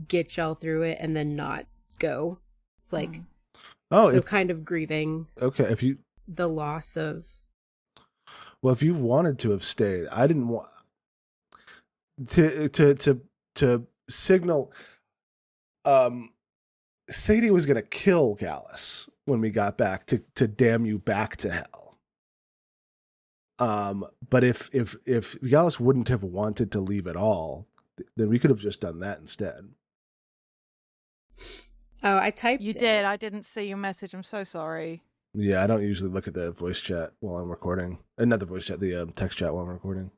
get y'all through it and then not go. It's like kind of grieving. Okay, if you the loss of. Well, if you wanted to have stayed, I didn't want to signal. Sadie was going to kill Gallus when we got back to damn you back to hell. But if Gallus wouldn't have wanted to leave at all, then we could have just done that instead. Oh, I typed You it. did. I didn't see your message. I'm so sorry. Yeah, I don't usually look at the voice chat while I'm recording. Not the voice chat, the text chat while I'm recording.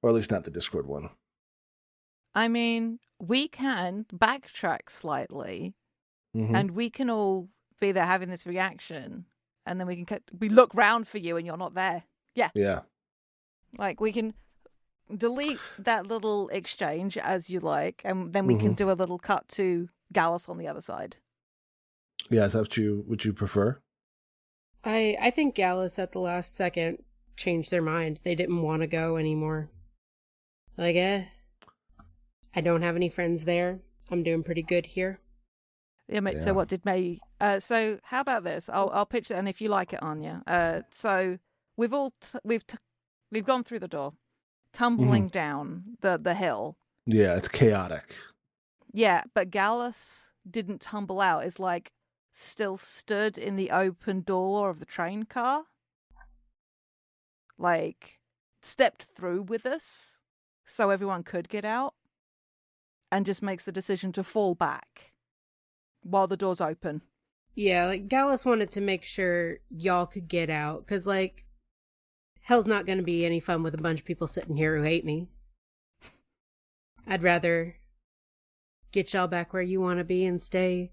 Or at least not the Discord one. I mean, we can backtrack slightly, and we can all be there having this reaction, and then we look round for you, and you're not there. Yeah. Yeah. Like, we can delete that little exchange as you like, and then we can do a little cut to Gallus on the other side. Yeah, is that what you prefer? I think Gallus at the last second changed their mind. They didn't want to go anymore. Like, I don't have any friends there. I'm doing pretty good here. Yeah, mate, so what did May... so how about this? I'll pitch it, and if you like it, Anya. So we've gone through the door, tumbling down the hill. Yeah, it's chaotic. Yeah, but Gallus didn't tumble out. It's like still stood in the open door of the train car. Like, stepped through with us so everyone could get out, and just makes the decision to fall back while the door's open. Yeah, like, Gallus wanted to make sure y'all could get out, because, like, hell's not going to be any fun with a bunch of people sitting here who hate me. I'd rather get y'all back where you want to be and stay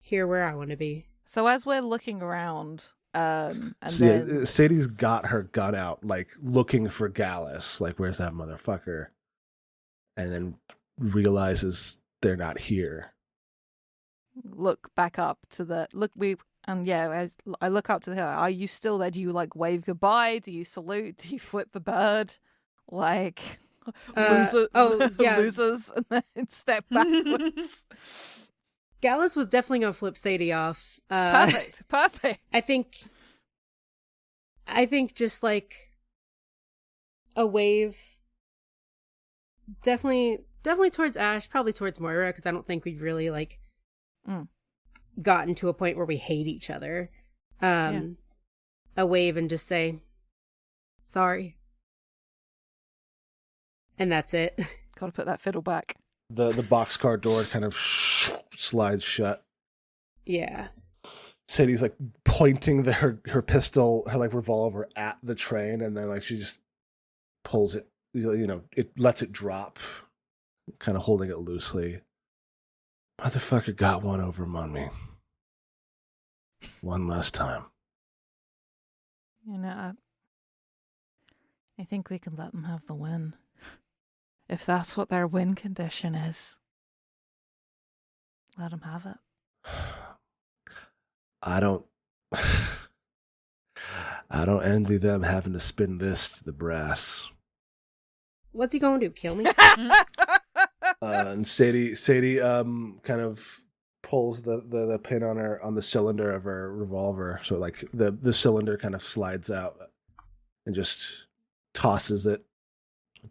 here where I want to be. So as we're looking around, Sadie's got her gun out, like, looking for Gallus, like, where's that motherfucker? And then realizes they're not here. Look back up to the I look up to the hill. Are you still there? Do you like wave goodbye? Do you salute? Do you flip the bird? Like losers, and then step backwards. Gallus was definitely gonna flip Sadie off. Perfect. I think just like a wave, definitely towards Ash, probably towards Moira, because I don't think we've really like gotten to a point where we hate each other. A wave and just say sorry, and that's it. Gotta put that fiddle back. The boxcar door kind of slides shut. Yeah. Sadie's like pointing her pistol, her like revolver at the train, and then like she just pulls it, it lets it drop, kind of holding it loosely. Motherfucker got one over on me. One last time. I think we can let them have the win. If that's what their win condition is, let them have it. I don't envy them having to spin this to the brass. What's he gonna do? Kill me? And Sadie kind of pulls the pin on the cylinder of her revolver, so like the cylinder kind of slides out and just tosses it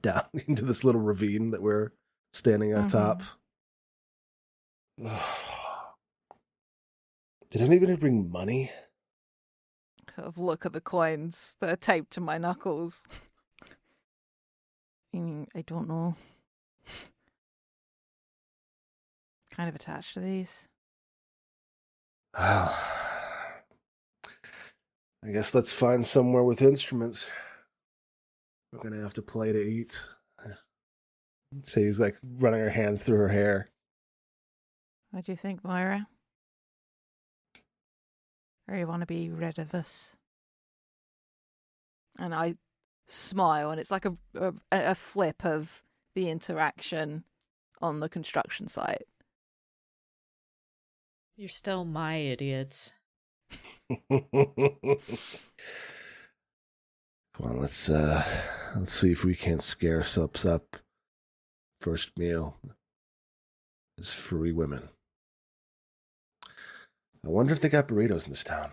down into this little ravine that we're standing atop. Did anybody bring money? Sort of look at the coins that are taped to my knuckles. I don't know. Kind of attached to these. Well, I guess let's find somewhere with instruments. We're gonna have to play to eat. Sadie's like running her hands through her hair. What do you think, Moira? Or you want to be rid of us? And I smile, and it's like a flip of the interaction on the construction site. You're still my idiots. Come on, let's see if we can't scare ourselves up. First meal is free women. I wonder if they got burritos in this town.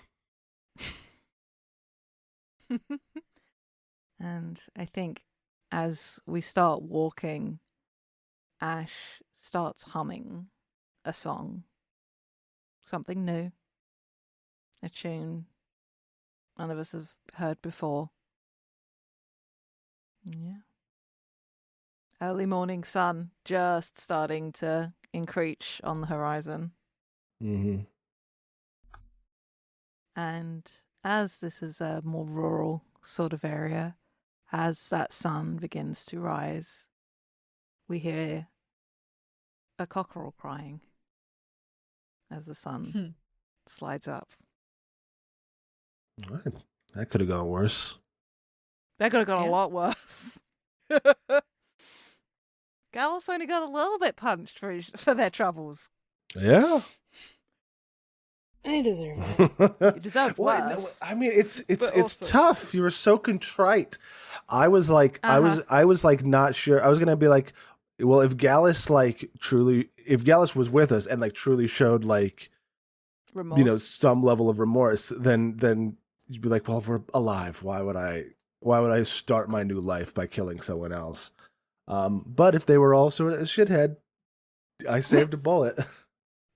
And I think as we start walking Ash starts humming a song. Something new. A tune none of us have heard before. Yeah. Early morning sun just starting to encroach on the horizon. Mm-hmm. And as this is a more rural sort of area, as that sun begins to rise, we hear a cockerel crying as the sun slides up. Right. That could have gone worse. That could have gone Yeah. a lot worse. Gallus only got a little bit punched for their troubles. Yeah. I deserve it. You deserve Well, no, worse. I mean, it's But also- tough. You were so contrite. I was like, I was like not sure. I was gonna be like, well, if Gallus was with us and like truly showed like, Remorse. you know, some level of remorse, then you'd be like, well, we're alive. Why would I start my new life by killing someone else? But if they were also a shithead, I saved a bullet.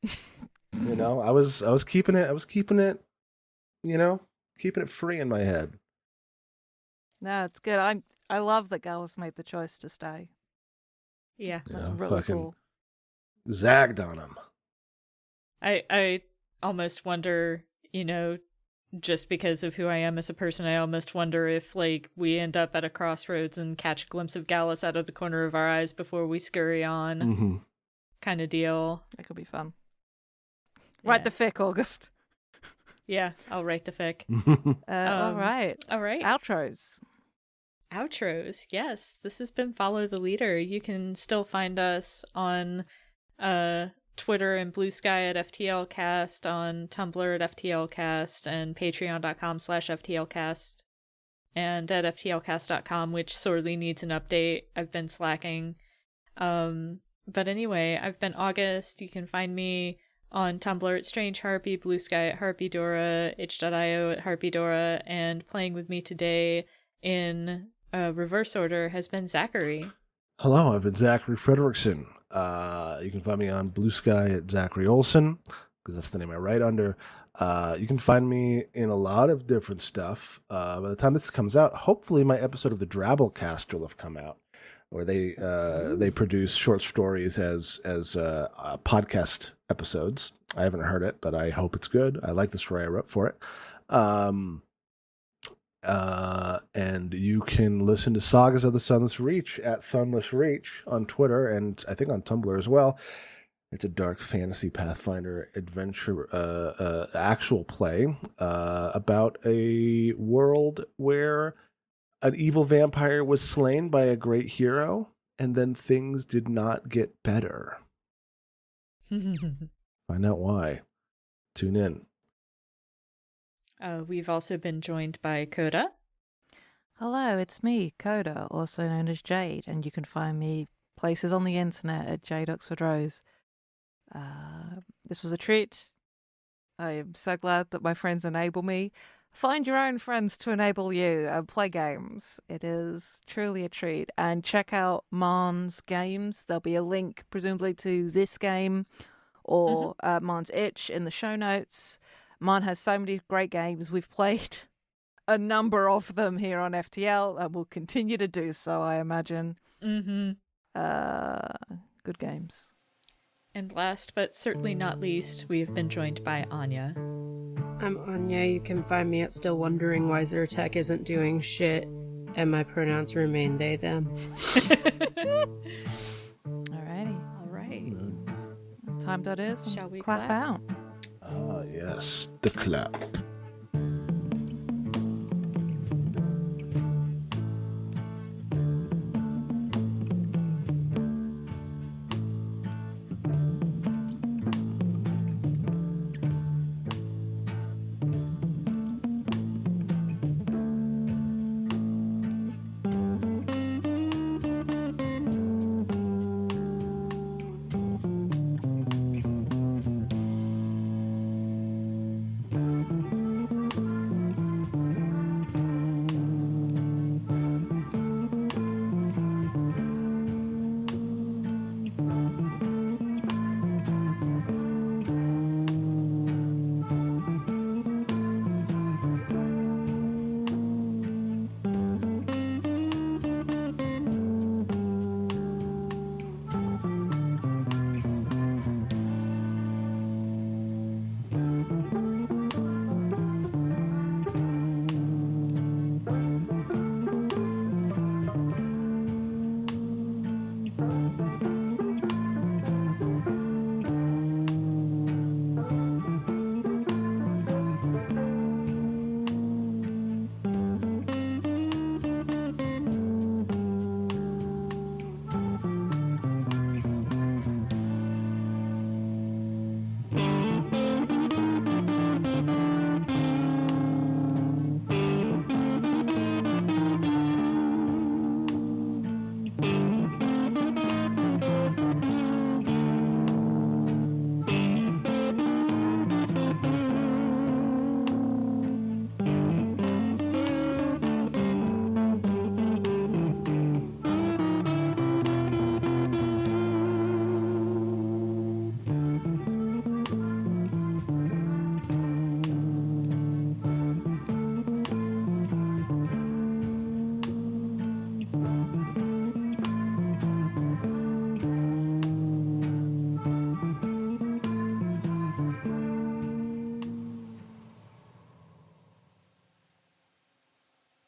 You know, I was keeping it, you know, keeping it free in my head. No, it's good. I love that Gallus made the choice to stay. Yeah. That's Yeah, really fucking cool. zagged on him. I almost wonder, you know, just because of who I am as a person, I almost wonder if, like, we end up at a crossroads and catch a glimpse of Gallus out of the corner of our eyes before we scurry on, Mm-hmm. kind of deal. That could be fun. Write Yeah. the fic, August. Yeah, I'll write the fic. All right. All right. Outros. Outros. Yes, this has been Follow the Leader. You can still find us on Twitter and Blue Sky at FTLcast, on Tumblr at FTLcast, and patreon.com/FTLcast, and at FTLcast.com, which sorely needs an update. I've been slacking. But anyway, I've been August. You can find me on Tumblr at Strange Harpy, Blue Sky at Harpydora, itch.io at Harpydora, and playing with me today in reverse order has been Zachary. Hello, I've been Zachary Frederickson. You can find me on Blue Sky at Zachary Olson, because that's the name I write under. You can find me in a lot of different stuff. By the time this comes out, hopefully my episode of the Drabblecast will have come out, where they produce short stories as podcast episodes. I haven't heard it, but I hope it's good. I like the story I wrote for it. And you can listen to Sagas of the Sunless Reach at Sunless Reach on Twitter, and I think on Tumblr as well. It's a dark fantasy Pathfinder adventure, actual play about a world where an evil vampire was slain by a great hero, and then things did not get better. Find out why. Tune in. We've also been joined by Coda. Hello, it's me, Coda, also known as Jade, and you can find me places on the internet at Jade Oxford Rose. This was a treat. I am so glad that my friends enable me. Find your own friends to enable you and play games. It is truly a treat. And check out Marn's games. There'll be a link, presumably, to this game or Marn's Itch in the show notes. Marn has so many great games. We've played a number of them here on FTL and will continue to do so, I imagine. Mm-hmm. Good games. And last but certainly not least, we have been joined by Annya. I'm Annya. You can find me at Still Wondering Why Zyrtec Isn't Doing Shit, and my pronouns remain they, them. Alrighty. All right. Time that is. Shall we clap clap? out? Ah, yes, the clap.